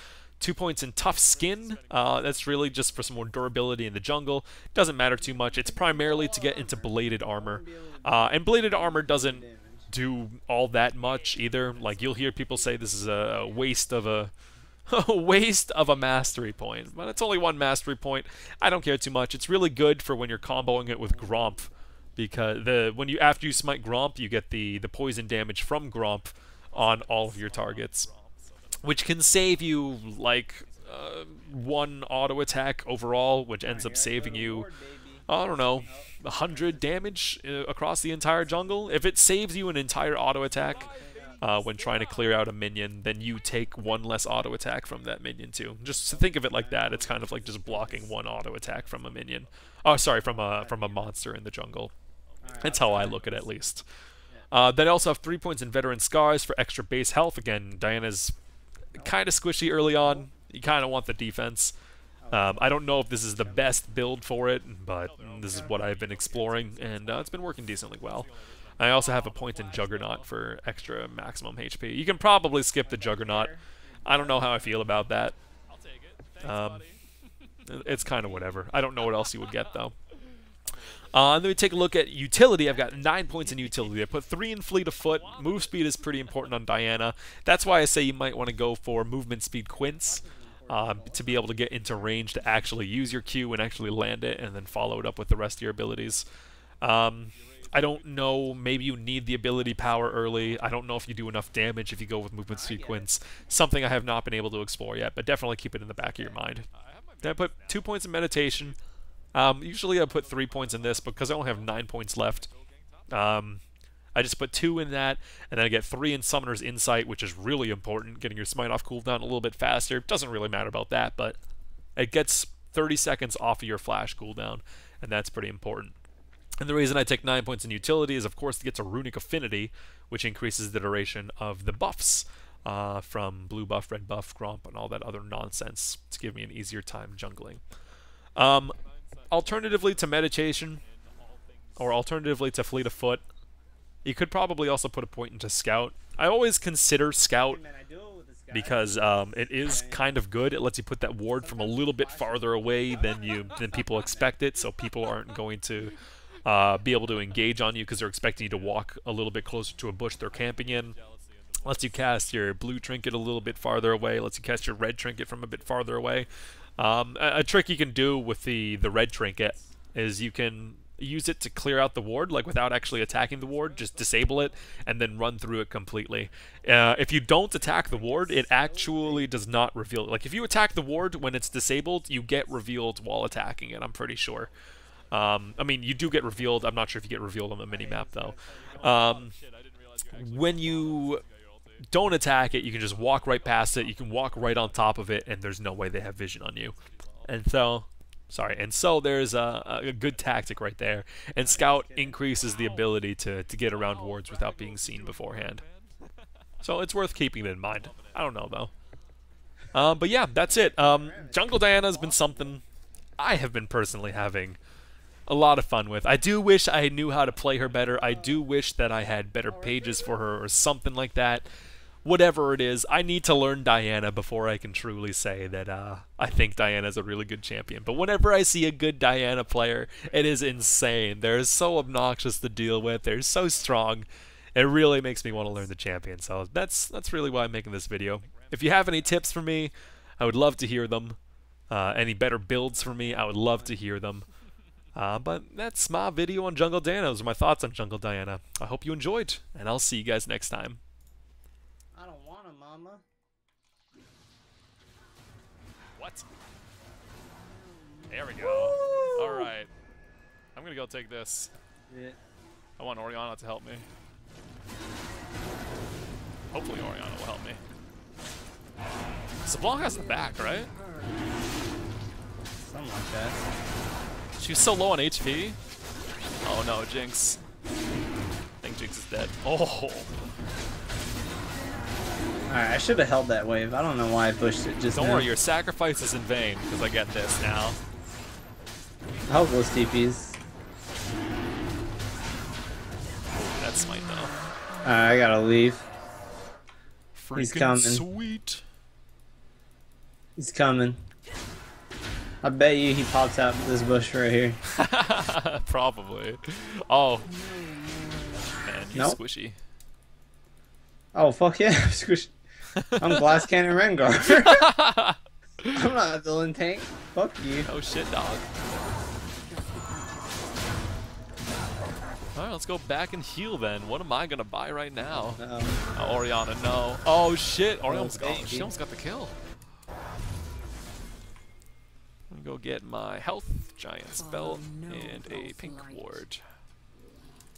2 points in tough skin. That's really just for some more durability in the jungle. Doesn't matter too much. It's primarily to get into bladed armor. And bladed armor doesn't do all that much either. Like, you'll hear people say this is a waste of a waste of a mastery point. But it's only 1 mastery point. I don't care too much. It's really good for when you're comboing it with Gromp, because after you smite Gromp, you get the poison damage from Gromp on all of your targets, which can save you like 1 auto attack overall, which ends up saving you, I don't know, 100 damage across the entire jungle. If it saves you an entire auto attack when trying to clear out a minion, then you take 1 less auto attack from that minion too. Just think of it like that. It's kind of like just blocking 1 auto attack from a minion. Oh, sorry, from a monster in the jungle. That's how I look at least. Then I also have 3 points in Veteran Scars for extra base health. Again, Diana's kind of squishy early on. You kind of want the defense. I don't know if this is the best build for it, but this is what I've been exploring, and it's been working decently well. I also have a point in Juggernaut for extra maximum HP. You can probably skip the Juggernaut. I don't know how I feel about that. It's kind of whatever. I don't know what else you would get, though. And then we take a look at utility. I've got 9 points in utility. I put 3 in Fleet of Foot. Move speed is pretty important on Diana. That's why I say you might want to go for movement speed Quince to be able to get into range to actually use your Q and actually land it, and then follow it up with the rest of your abilities. I don't know, maybe you need the ability power early. I don't know if you do enough damage if you go with movement speed Quince. Something I have not been able to explore yet, but definitely keep it in the back of your mind. Then I put 2 points in meditation. Usually I put 3 points in this because I only have 9 points left. I just put 2 in that, and then I get 3 in Summoner's Insight, which is really important, getting your smite off cooldown a little bit faster. Doesn't really matter about that, but it gets 30 seconds off of your flash cooldown, and that's pretty important. And the reason I take 9 points in utility is, of course, to get to Runic Affinity, which increases the duration of the buffs from blue buff, red buff, Gromp, and all that other nonsense to give me an easier time jungling. Alternatively to meditation, or alternatively to Fleet of Foot, you could probably also put a point into Scout. I always consider Scout because it is kind of good. It lets you put that ward from a little bit farther away than people expect it, so people aren't going to be able to engage on you because they're expecting you to walk a little bit closer to a bush they're camping in. Lets you cast your blue trinket a little bit farther away. Lets you cast your red trinket from a bit farther away. A trick you can do with the red trinket is you can use it to clear out the ward, like without actually attacking the ward. Just disable it and then run through it completely. If you don't attack the ward, it actually does not reveal it. Like if you attack the ward when it's disabled, you get revealed while attacking it, I'm pretty sure. I mean, you do get revealed. I'm not sure if you get revealed on the minimap, though. When you don't attack it, you can just walk right past it. You can walk right on top of it, and there's no way they have vision on you. And so there's a good tactic right there. And Scout increases the ability to get around wards without being seen beforehand. So it's worth keeping in mind. I don't know, though. But yeah, that's it. Jungle Diana has been something I have been personally having a lot of fun with. I do wish I knew how to play her better. I do wish that I had better pages for her or something like that. whatever it is, I need to learn Diana before I can truly say that I think Diana's a really good champion. But whenever I see a good Diana player, it is insane. They're so obnoxious to deal with. They're so strong. It really makes me want to learn the champion. So that's really why I'm making this video. If you have any tips for me, I would love to hear them. Any better builds for me, I would love to hear them. But that's my video on Jungle Diana. Those are my thoughts on Jungle Diana. I hope you enjoyed, and I'll see you guys next time. I don't want a mama. What? There we go. Alright. I'm gonna go take this. Yeah. I want Orianna to help me. Hopefully Orianna will help me. Sablon has the back, right? Something like that. She's so low on HP. Oh no, Jinx. I think Jinx is dead. Oh! Alright, I should have held that wave. I don't know why I pushed it just Don't now. worry, your sacrifice is in vain, because I get this now. I hope those TPs. That's smite though. Alright, I gotta leave. Freaking He's coming. sweet. He's coming. I bet you he pops out of this bush right here. Probably. Oh. Man, you're Nope. squishy. Oh, fuck yeah. Squish. I'm Glass Cannon Rengar. I'm not a villain tank. Fuck you. Oh shit, dog. Alright, let's go back and heal then. What am I gonna buy right now? Oh, Orianna, no. Oh shit, Orianna's gone. She almost got the kill. I'm gonna go get my health, giant spell, and a pink ward.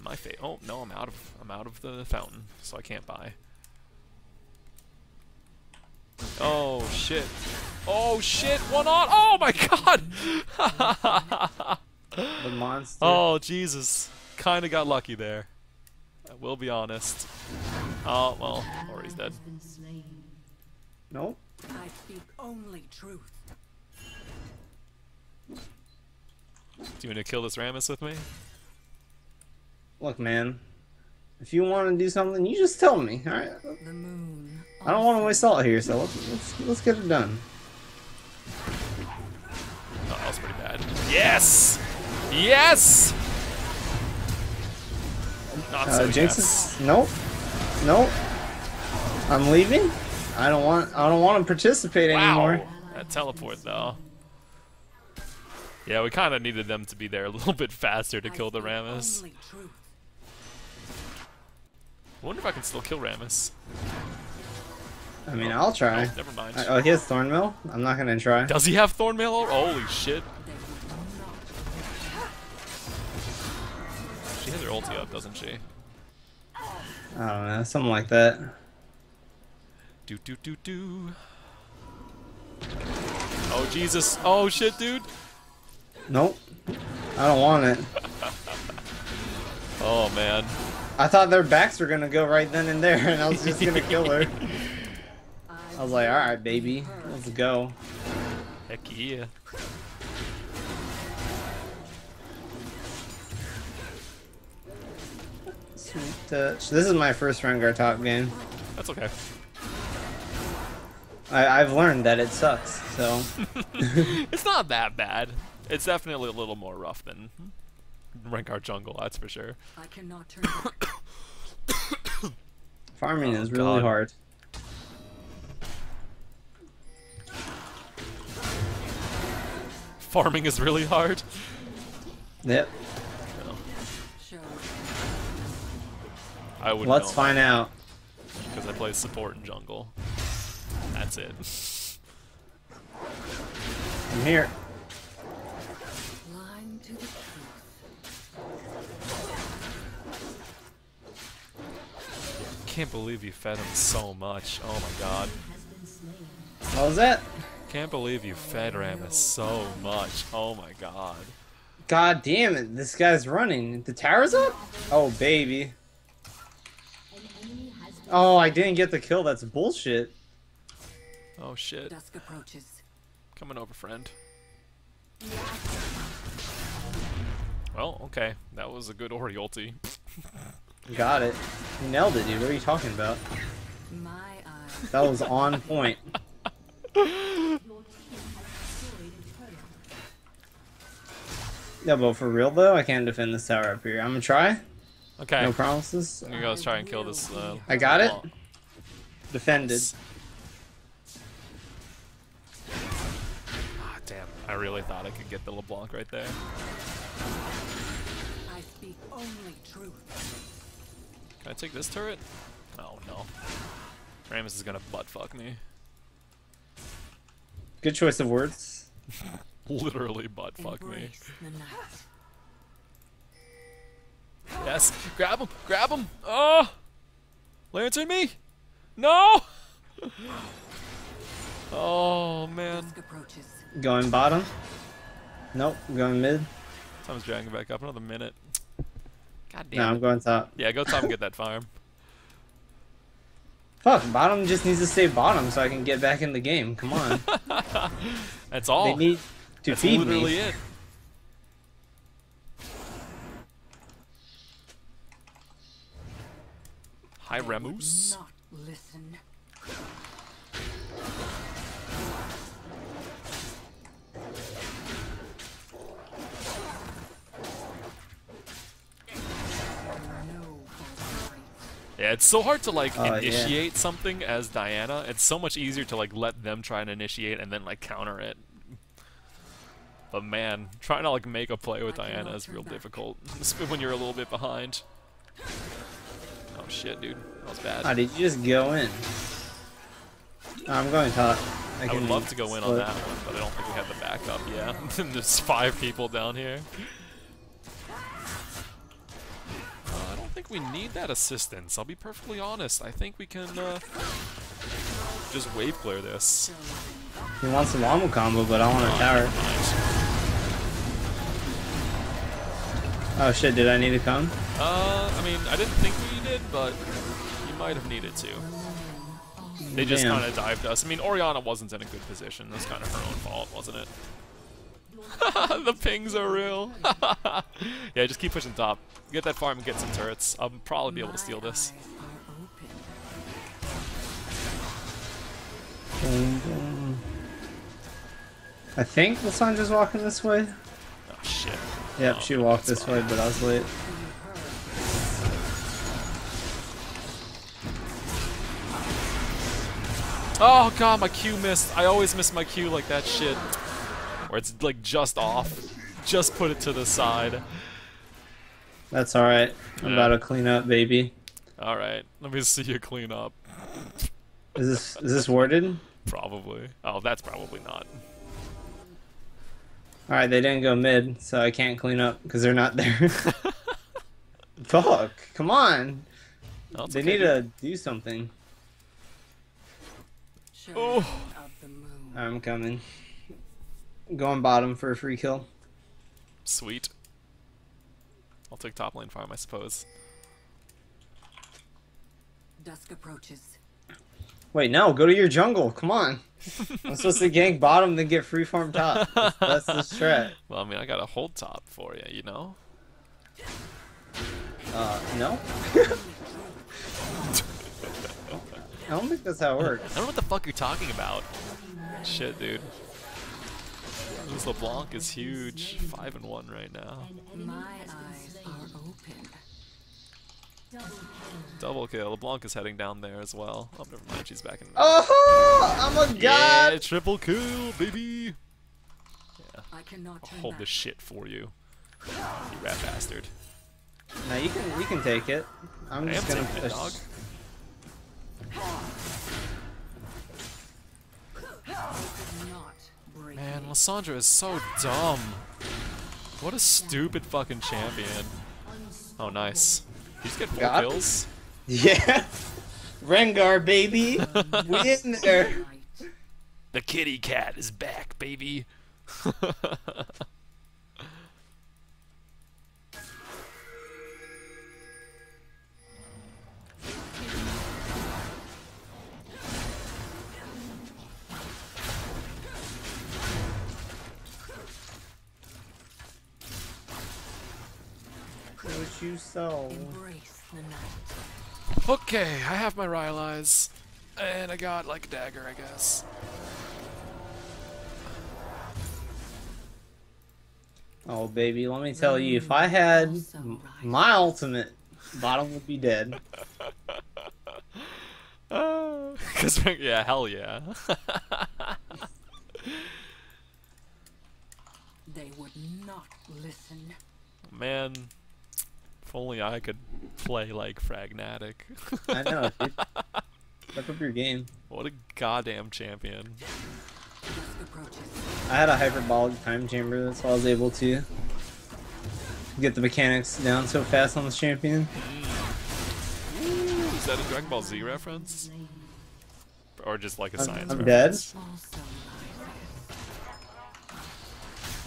My fate. Oh no, I'm out of the fountain, so I can't buy. Oh shit. Oh shit, one on. Oh my god! The monster. Oh Jesus. Kinda got lucky there. I will be honest. Oh well, Ori's dead. Nope. I speak only truth. Do you want to kill this Rammus with me? Look, man. If you want to do something, you just tell me. All right. The moon. I don't want to waste salt here, so let's get it done. Oh, that was pretty bad. Yes! Yes! Not so Jinx yes. is nope. Nope. I'm leaving. I don't want to participate anymore. Wow! That teleport though. Yeah, we kind of needed them to be there a little bit faster to kill the Rammus. I wonder if I can still kill Rammus. I mean, I'll try. Oh, never mind. Oh, he has Thornmail? I'm not gonna try. Does he have Thornmail? Holy shit. She has her ulti up, doesn't she? I don't know, something like that. Do do do do. Oh Jesus. Oh shit, dude. Nope. I don't want it. Oh man. I thought their backs were gonna go right then and there, and I was just gonna kill her. I was like, alright, baby, let's go. Heck yeah. Sweet touch. This is my first Rengar top game. That's okay. I've learned that it sucks, so. It's not that bad. It's definitely a little more rough than Rengar jungle, that's for sure. I cannot turn back. Farming is really God. hard. Farming is really hard. Yep. No, Show. I wouldn't Let's know find out. because I play support and jungle. That's it. I'm here. Blind to the truth. Can't believe you fed him so much. Oh my god. What was that? Can't believe you fed Rammus so much. Oh my god. God damn it, this guy's running. The tower's up? Oh, baby. Oh, I didn't get the kill. That's bullshit. Oh shit. Dusk approaches. Coming over, friend. Well, okay. That was a good Ori ulti. Got it. You nailed it, dude. What are you talking about? My That was on point. Yeah, but for real though, I can't defend this tower up here. I'm gonna try. Okay. No promises. I'm gonna go try and kill this. I got it. LeBlanc. Defended. Ah, damn. I really thought I could get the LeBlanc right there. I speak only truth. Can I take this turret? Oh no. Rammus is gonna butt fuck me. Good choice of words. Literally butt fuck me. Embrace the night. Yes, grab him, grab him. Oh, lantern me. No. Oh man. Dusk approaches. Going bottom. Nope. Going mid. Time's dragging back up another minute. God damn. No, I'm going top. Yeah, go top and get that farm. Fuck, bottom just needs to stay bottom so I can get back in the game. Come on. That's all. They need to That's feed literally me. it. Hi, They would Remus. not listen. No false fight. Yeah, it's so hard to like Oh, yeah. initiate something as Diana. It's so much easier to like let them try and initiate and then like counter it. But man, trying to like make a play with I cannot Diana is turn real back. difficult, especially when you're a little bit behind. Oh shit, dude, that was bad. How did you just go in? I'm going top. I would love to go in on split. that one, but I don't think we have the backup. Yeah, there's 5 people down here. I don't think we need that assistance. I'll be perfectly honest. I think we can just wave clear this. He wants a Womble combo, but I want a tower. Oh shit, did I need to come? I mean, I didn't think we did, but you might have needed to. They just Damn. kind of dived us. I mean, Oriana wasn't in a good position. That's kind of her own fault, wasn't it? The pings are real. Yeah, just keep pushing top. Get that farm and get some turrets. I'll probably be able to steal this. Boom, boom. I think Lissandra's walking this way. Oh, shit. Yep, Oh, she walked that's this way, but I was late. Oh god, my Q missed. I always miss my Q like that shit. Or it's like just off. Just put it to the side. That's alright. I'm Yeah. about to clean up, baby. Alright, let me see you clean up. Is this warded? Probably. Oh, that's probably not. Alright, they didn't go mid, so I can't clean up because they're not there. Fuck, come on. No, it's They okay, need dude. to do something. Oh. Of the moon. I'm coming. Going bottom for a free kill. Sweet. I'll take top lane farm, I suppose. Dusk approaches. Wait, no, go to your jungle. Come on. I'm supposed to gank bottom, then get free farm top. That's the strat. Well, I mean, I gotta hold top for you, you know? No? I don't think that's how it works. I don't know what the fuck you're talking about. Shit, dude. This LeBlanc is huge. 5-1 right now. My eyes are open. Double kill. LeBlanc is heading down there as well. Oh, never mind. She's back in. Oh, I'm a Yeah, god! triple kill, baby. I cannot I'll turn hold back. this shit for you. You rat bastard. No, you can take it. I'm I am just gonna taking it, push. dog. Could not break Man, me. Lissandra is so dumb. What a stupid fucking champion. Oh, nice. Did you just get 4 Got it. kills? Yeah! Rengar, baby! We in there! Night. The kitty cat is back, baby. What you saw? Embrace the night. Okay, I have my Rylai's. And I got like a dagger, I guess. Oh, baby, let me tell you, if I had my ultimate, bottom would be dead. Cause yeah, hell yeah. They would not listen. Man, if only I could play like Fragnatic. I know, dude. Step up your game. What a goddamn champion. Dusk approaches. I had a hyperbolic time chamber, that's why I was able to get the mechanics down so fast on this champion. Ooh, is that a Dragon Ball Z reference? Or just like a science I'm reference? dead. Also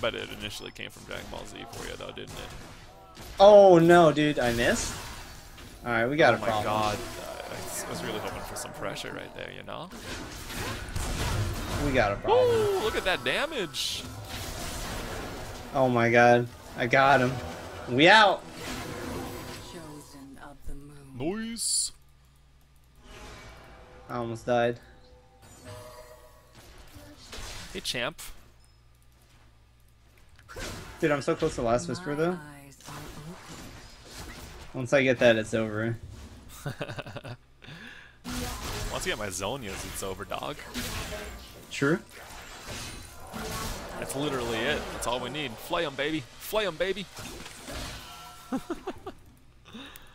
But it initially came from Dragon Ball Z for you though, didn't it? Oh no, dude, I missed. All right, we got a Oh my problem. god, I was really hoping for some pressure right there, you know? We got a problem. Ooh, look at that damage! Oh my god, I got him. We out. chosen of the moon. Nice! I almost died. Hey champ. Dude, I'm so close to Last Whisper though. My eyes are open. Once I get that, it's over. Once I get my Zonias, it's over, dog. True. That's literally it. That's all we need. Flay 'em, baby. Flay 'em, baby.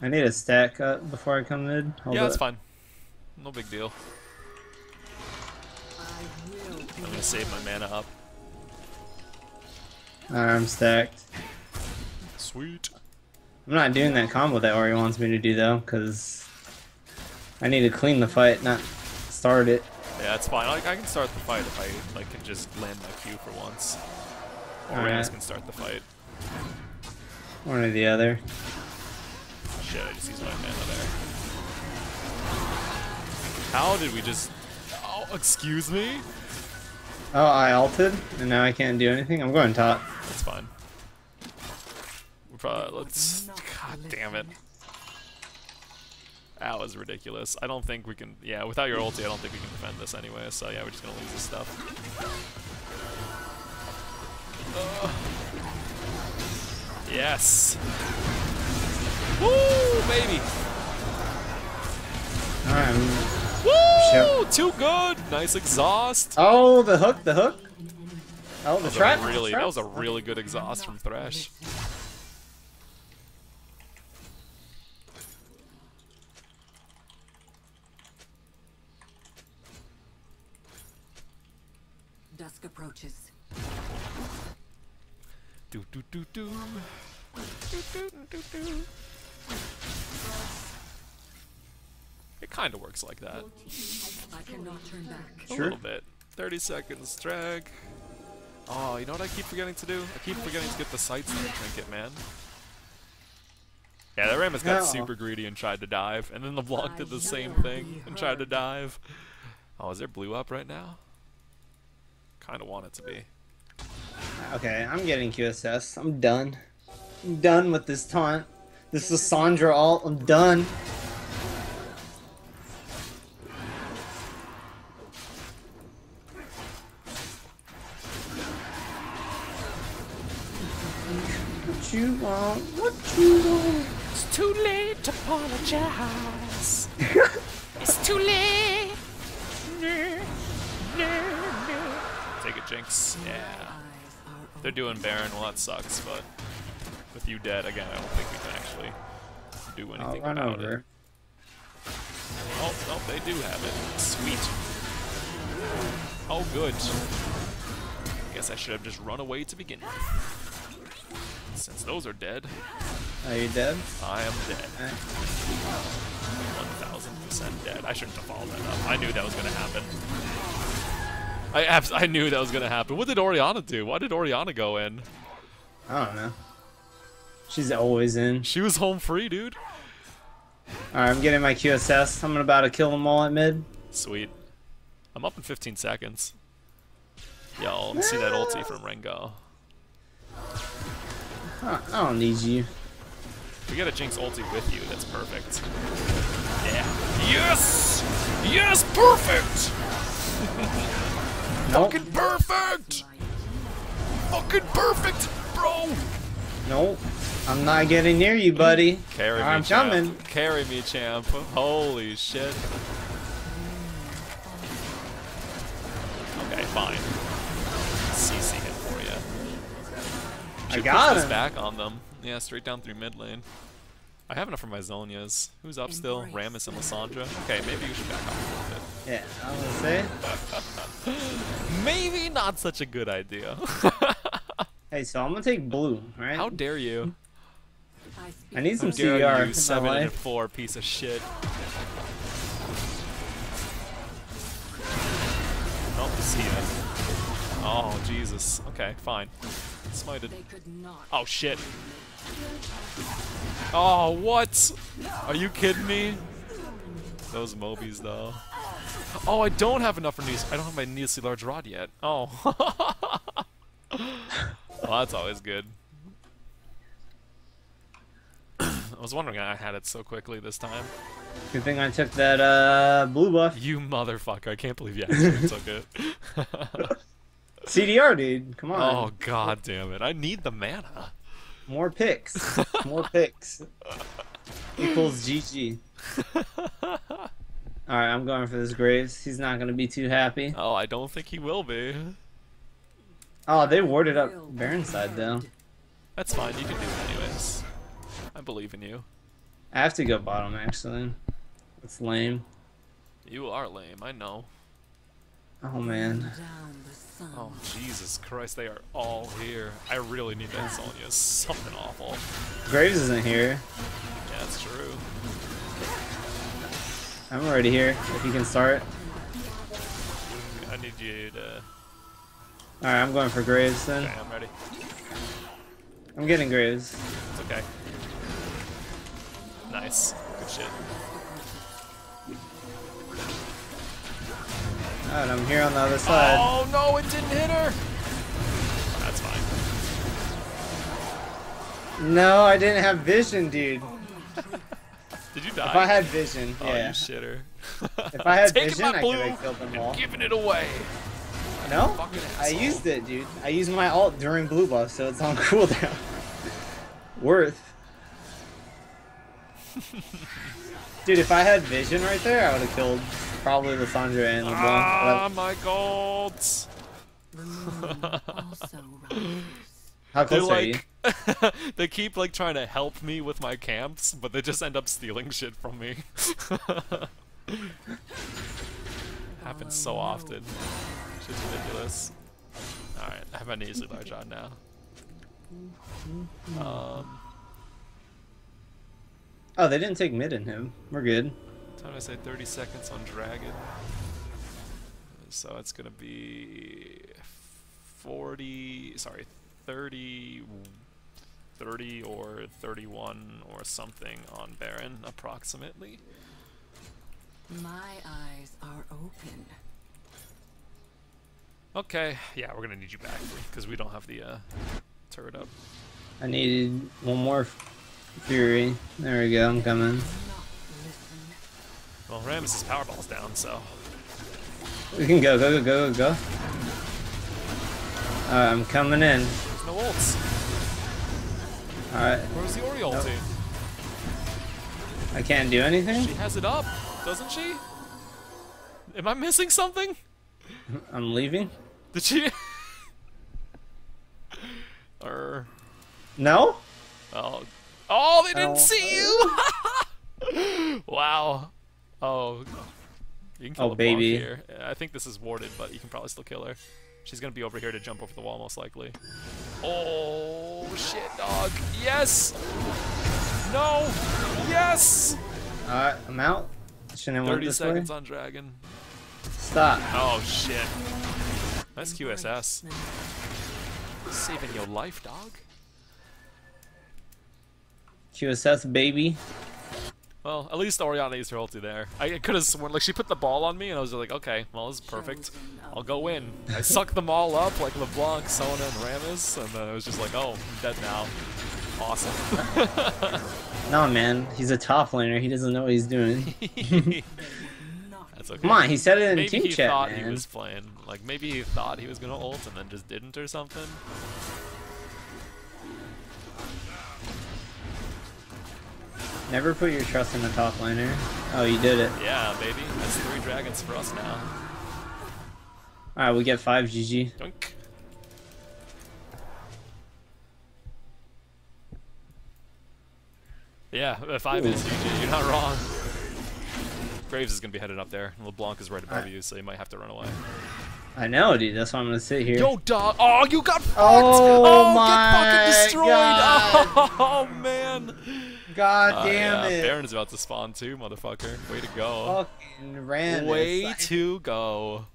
I need a stat cut before I come mid. Hold Yeah, up. that's fine. No big deal. I will be I'm gonna save my mana up. Alright, I'm stacked. Sweet. I'm not doing that combo that Ori wants me to do though, because I need to clean the fight, not start it. Yeah, it's fine. I can start the fight if I like can just land my Q for once. Or Alright. Reyes can start the fight. One or the other. Shit, I just used my mana there. How did we just... Oh, excuse me? Oh, I ulted, and now I can't do anything. I'm going top. That's fine. We probably... Let's... not God damn it. listen. That was ridiculous. I don't think we can... Yeah, without your ulti, I don't think we can defend this anyway. So yeah, we're just gonna lose this stuff. Yes. Woo, baby. Alright. Woo! Too good. Nice exhaust. Oh, the hook, the hook. Oh, the That trap. was a really, the that was a trap. really good exhaust from Thresh. Dusk approaches. Do do do do. Do do do do. It kind of works like that. I cannot turn back. A Sure. little bit. 30 seconds drag. Oh, you know what I keep forgetting to do? I keep forgetting to get the sightseeing trinket, man. Yeah, that Ramus got No. super greedy and tried to dive, and then the block did the same thing and tried to dive. Oh, is there blue up right now? Kind of want it to be. Okay, I'm getting QSS. I'm done. I'm done with this taunt. This is Sandra ult. I'm done. What you want? What you want? It's too late to apologize. It's too late. Take it, Jinx. Yeah. Eyes are They're doing Baron. Well, that sucks, but with you dead, again, I don't think we can actually do I'll anything run about over. it. Oh, no, they do have it. Sweet. Oh, good. I guess I should have just run away to begin with. Since those are dead, Are you dead? I am dead. Alright. 1000% dead. I shouldn't have followed that up. I knew that was going to happen. I knew that was going to happen. What did Oriana do? Why did Oriana go in? I don't know. She's always in. She was home free, dude. Alright, I'm getting my QSS. I'm about to kill them all at mid. Sweet. I'm up in 15 seconds. Yo, let me see that ulti from Rengo. I don't need you. If we get a Jinx ulti with you, that's perfect. Yeah. Yes! Yes, perfect! Nope. Fucking perfect! Fucking perfect, bro! Nope. I'm not getting near you, buddy. Carry me, I'm champ. coming. Carry me, champ. Holy shit. Okay, fine. CC him for you. I got him. Back on them. Yeah, straight down through mid lane. I have enough for my Zonias. Who's up still? Rammus and Lissandra. Okay, maybe we should back off a little Yeah, I was gonna say. bit. Maybe not such a good idea. Hey, so I'm gonna take blue, right? How dare you? I need some How dare CDR you, in my 7 and life. 4 piece of shit. Oh, see ya. Oh, Jesus. Okay, fine. Smited. They could not. Oh, shit. Oh, what? Are you kidding me? Those Mobies, though. Oh, I don't have enough for Needlessly. I don't have my Needlessly Large Rod yet. Oh. Well, that's always good. I was wondering how I had it so quickly this time. Good thing I took that blue buff. You motherfucker. I can't believe you actually took it. CDR, dude. Come on. Oh, god damn it. I need the mana. More picks. More picks. Equals GG. Alright, I'm going for this Graves. He's not gonna be too happy. Oh, I don't think he will be. Oh, they warded up Baron side though. That's fine. You can do it anyways. I believe in you. I have to go bottom actually. That's lame. You are lame. I know. Oh man. Down the sun. Oh, Jesus Christ. They are all here. I really need that Sonya. Something awful. Graves isn't here. Yeah, that's true. I'm already here. If you can start. I need you to... Alright, I'm going for Graves then. Okay, I'm ready. I'm getting Graves. It's okay. Nice. Good shit. Alright, I'm here on the other side. Oh, no, it didn't hit her! That's fine. No, I didn't have vision, dude. Did you die? If I had vision, Oh, yeah. you shitter. If I had Taking vision, my I blue could have killed them all. and giving it away. No? Fucking I asshole. used it, dude. I used my ult during blue buff, so it's on cooldown. Worth. Dude, if I had vision right there, I would have killed probably Lissandra and LeBlanc. Ah, my golds. The moon also rises. How They're close are you? like, they keep like trying to help me with my camps, but they just end up stealing shit from me. Happens so often. Shit's ridiculous. Alright, I have my Needlessly Large on now. Oh, they didn't take mid in him. We're good. Time to say 30 seconds on Dragon. So it's gonna be 40, sorry, 30 or 31 or something on Baron, approximately. My eyes are open. Okay, yeah, we're gonna need you back because we don't have the turret up. I needed one more Fury. There we go, I'm coming. Not listen. Well, Rammus's Powerball's down, so We can go, go, go, go, go. Alright, I'm coming in. there's no ults. Alright, Where's the Ori ulti? I can't do anything? She has it up, doesn't she? Am I missing something? I'm leaving? Did she? Or No? oh, oh, they didn't No. see you. Wow. Oh, you can kill Oh, the baby. here. I think this is warded, but you can probably still kill her. She's gonna be over here to jump over the wall, most likely. Oh shit, dog! Yes. No. Yes. Alright, I'm out. Shouldn't have went 30 this seconds way. on Dragon. Stop. Oh shit. Nice QSS. Saving your life, dog. QSS, baby. Well, at least Oriana used her ulti there. I could have sworn, like, she put the ball on me, and I was like, okay, well, this is perfect. I'll go in. I sucked them all up, like LeBlanc, Sona, and Rammus, and then I was just like, oh, I'm dead now. awesome. No, man, he's a top laner. He doesn't know what he's doing. That's okay. Come on, he said it in Maybe team he chat, thought man. he was playing. Like, maybe he thought he was gonna ult and then just didn't or something. Never put your trust in the top laner. Oh, you did it. Yeah, baby. That's 3 dragons for us now. Alright, we get 5 GG. Dunk. Yeah, 5 is GG. You're not wrong. Graves is gonna be headed up there. LeBlanc is right above you, so you might have to run away. I know, dude. That's why I'm gonna sit here. Yo, dog! Oh, you got fucked! Oh my get fucking destroyed! God. Oh man! God damn yeah. it. Baron's about to spawn too, motherfucker. Way to go. Fucking Rammus. Way to go.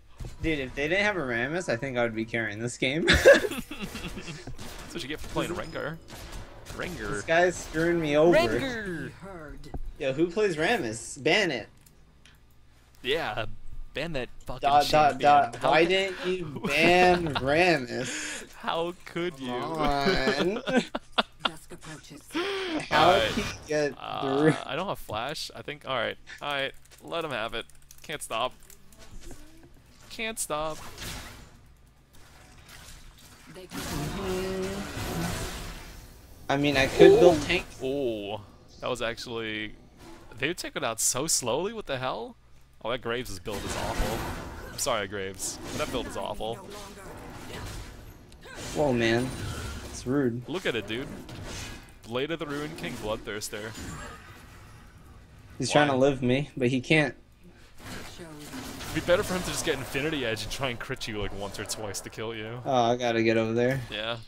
Dude, if they didn't have a Rammus, I think I would be carrying this game. That's what you get for playing Rengar. This guy's screwing me over. Rengar! Heard. Yo, who plays Rammus? Ban it. Yeah, ban that fucking Dot. How- Why didn't you ban Rammus? How could you? Come on. Dusk approaches. How Alright. did he get through? I don't have flash. I think. All right. Let him have it. Can't stop. Can't stop. They can I mean, I could build tank. Oh, that was actually. They took it out so slowly. What the hell? Oh, that Graves' build is awful. I'm sorry, Graves, but that build is awful. no longer. Whoa, man. It's rude. Look at it, dude. Blade of the Ruined King, Bloodthirster. He's trying to Why? live me, but he can't. Shows. It'd be better for him to just get Infinity Edge and try and crit you like once or twice to kill you. Oh, I gotta get over there. Yeah.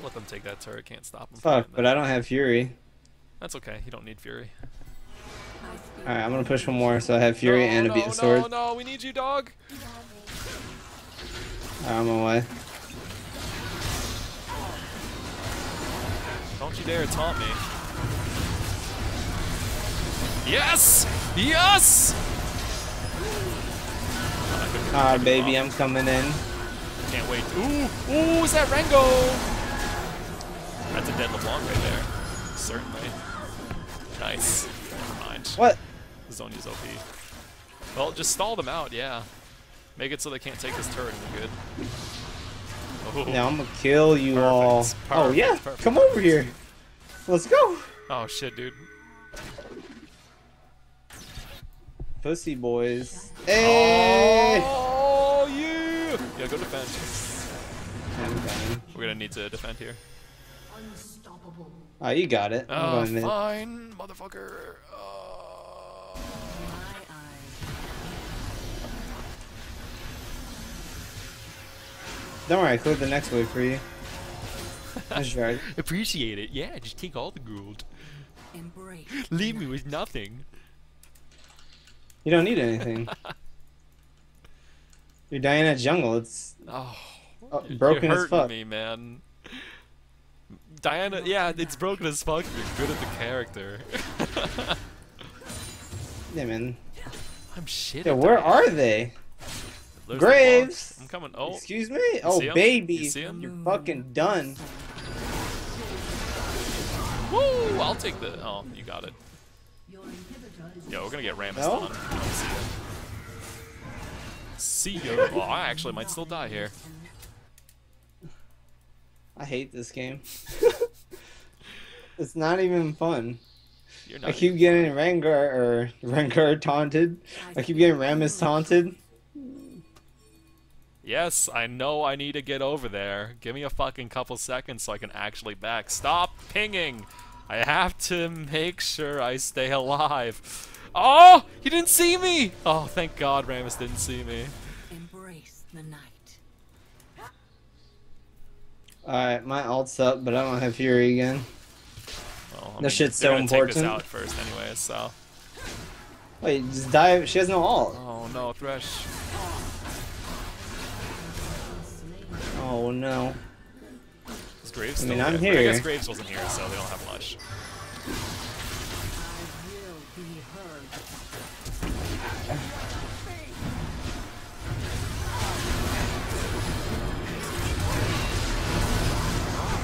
Let them take that turret. Can't stop them. Fuck, but I don't have Fury. That's okay. You don't need Fury. I speak. Alright, I'm gonna push one more so I have Fury and a Beat Sword. No, we need you, dog. Alright, I'm on my way. Don't you dare taunt me. Yes! Yes! Ah, baby, I'm coming in. Can't wait. Ooh, is that Rengo? That's a dead LeBlanc right there. Certainly. Nice. Never mind. What? Zonya's OP. Well, just stall them out, yeah. Make it so they can't take this turret and we're good. Oh. Now I'm gonna kill you Perfect, all. Oh perfect, yeah, perfect. come over here. Let's go. Oh shit, dude. Pussy boys. Hey! Oh, yeah! Yeah, go defend. I'm coming. We're gonna need to defend here. Unstoppable. Oh, you got it. I'm going mid. Fine, motherfucker. My eyes. Don't worry, I cleared the next wave for you. That's right. Appreciate it. Yeah, just take all the gold. Embrace. Leave me with nothing. You don't need anything. You're Diana jungle. It's Oh, broken you're as hurting fuck. me, man. Diana, yeah, it's broken as fuck. You're good at the character. Yeah, man. I'm shit. Yeah, at where Diana. are they? There's the Graves! box. I'm coming. Oh, Excuse me? Oh, see him? baby. You see him? You're fucking done. woo! I'll take the. Oh, you got it. Yo, we're gonna get Rammus No? on. See ya. Oh, I actually might still die here. I hate this game. It's not even fun. You're not I keep getting Rengar taunted. I keep getting Rammus taunted. Yes, I know I need to get over there. Give me a fucking couple seconds so I can actually back. Stop pinging! I have to make sure I stay alive. Oh! He didn't see me! Oh, thank God Rammus didn't see me. Embrace the night. Alright, my ult's up, but I don't have Fury again. Well, That shit's they're so gonna take this important. out first anyway, so. Wait, just dive. She has no ult. Oh no, Thresh. Oh no. Is Graves I mean, still I'm there? But I guess here. Graves wasn't here, so they don't have much. I will be heard.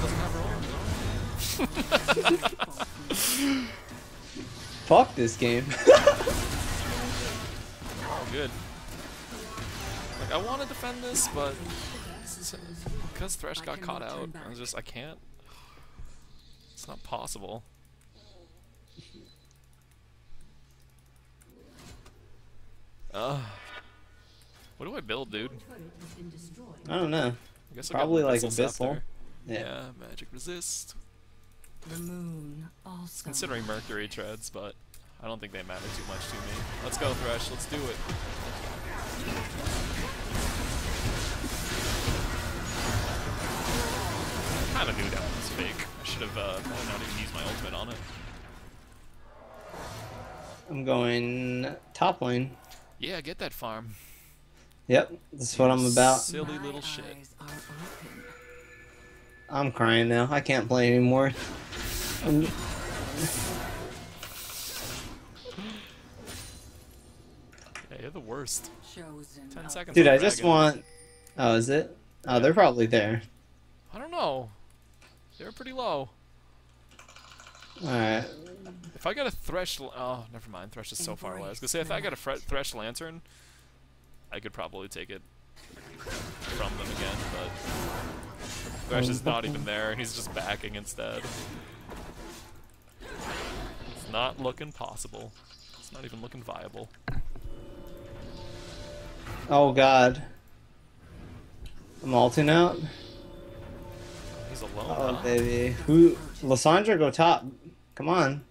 Doesn't have her arm, Fuck this game. Oh, good. Like, I want to defend this, but because Thresh got caught out, I can't. It's not possible. What do I build, dude? I don't know. I guess Probably like Abyssal Abyssal. Scepter. Yeah. Yeah, magic resist. The moon also. Considering Mercury treads, but I don't think they matter too much to me. Let's go, Thresh. Let's do it. I kind of knew that one was fake. I should have probably not even used my ultimate on it. I'm going top lane. Yeah, get that farm. Yep, that's what I'm about. Silly little shit. Eyes are open. I'm crying now. I can't play anymore. Yeah, you're the worst. Chosen 10 of seconds. Dude, on I just Dragon. want... Oh, is it? Oh, they're probably there. I don't know. They're pretty low. Alright. If I got a Thresh... Oh, never mind. Thresh is so far away. I was going to say, if I got a Thresh Lantern, I could probably take it from them again, but... Thresh is not even there, and he's just backing instead. It's not looking possible. It's not even looking viable. Oh, God. I'm ulting out. He's alone, Oh, huh? baby. Who? Lysandra, go top. Come on.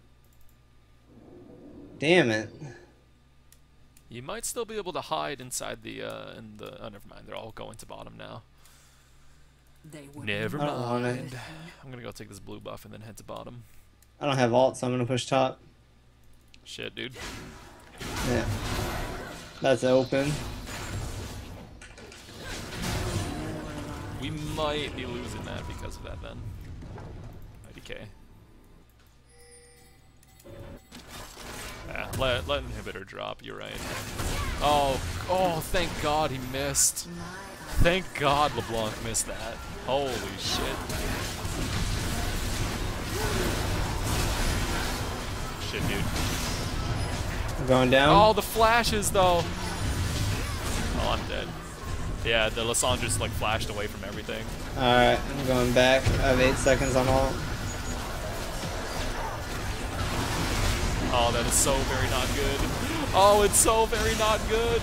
Damn it. You might still be able to hide inside the, oh, never mind. They're all going to bottom now. They would Never I don't want it. mind. I'm gonna go take this blue buff and then head to bottom. I don't have ult, so I'm gonna push top. Shit, dude. Yeah. That's open. We might be losing that because of that then. IDK. Yeah, let inhibitor drop, you're right. Oh, thank God he missed. Thank God LeBlanc missed that. Holy shit. Shit, dude. I'm going down. Oh, the flashes though. Oh, I'm dead. Yeah, the Lysandra's like flashed away from everything. Alright, I'm going back. I have 8 seconds on ult. Oh, that is so very not good. Oh, it's so very not good.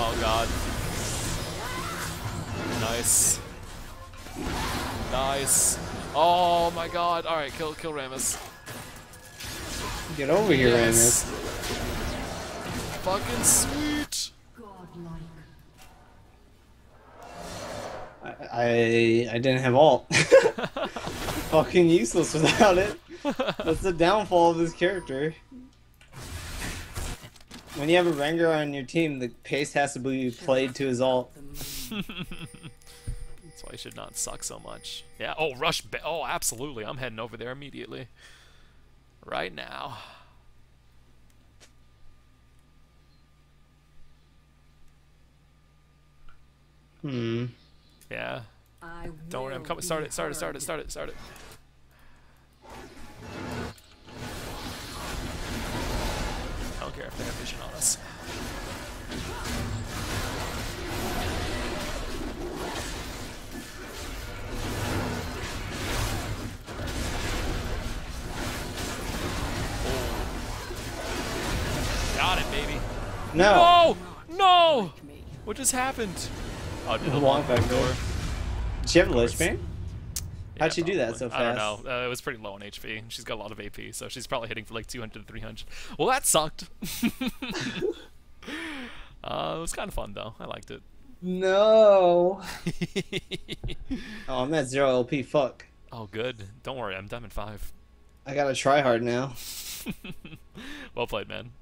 Oh God. Nice. Nice. Oh my God. All right, kill Rammus. Get over here, Yes. Ramus. Fucking sweet. godlike. I didn't have ult. Fucking useless without it. That's the downfall of this character. When you have a Rengar on your team, the pace has to be played to his ult. The moon. That's why he should not suck so much. Yeah. Oh, rush. Oh, absolutely. I'm heading over there immediately. Right now. Hmm. Yeah. I Don't worry. I'm will coming. be Start it. Start it. heard. Start it. Start it. Start it. I don't care if they have vision on us. Got it, baby. No! No! No! Like me. What just happened? Oh, did the Long long back door. door. Did she have a Lich Bane? Yeah, How'd she do that probably. so I don't fast? know. It was pretty low on HP. She's got a lot of AP, so she's probably hitting for like 200 to 300. Well, that sucked. It was kind of fun, though. I liked it. No! Oh, I'm at 0 LP. Fuck. Oh, good. Don't worry. I'm Diamond 5. I gotta try hard now. Well played, man.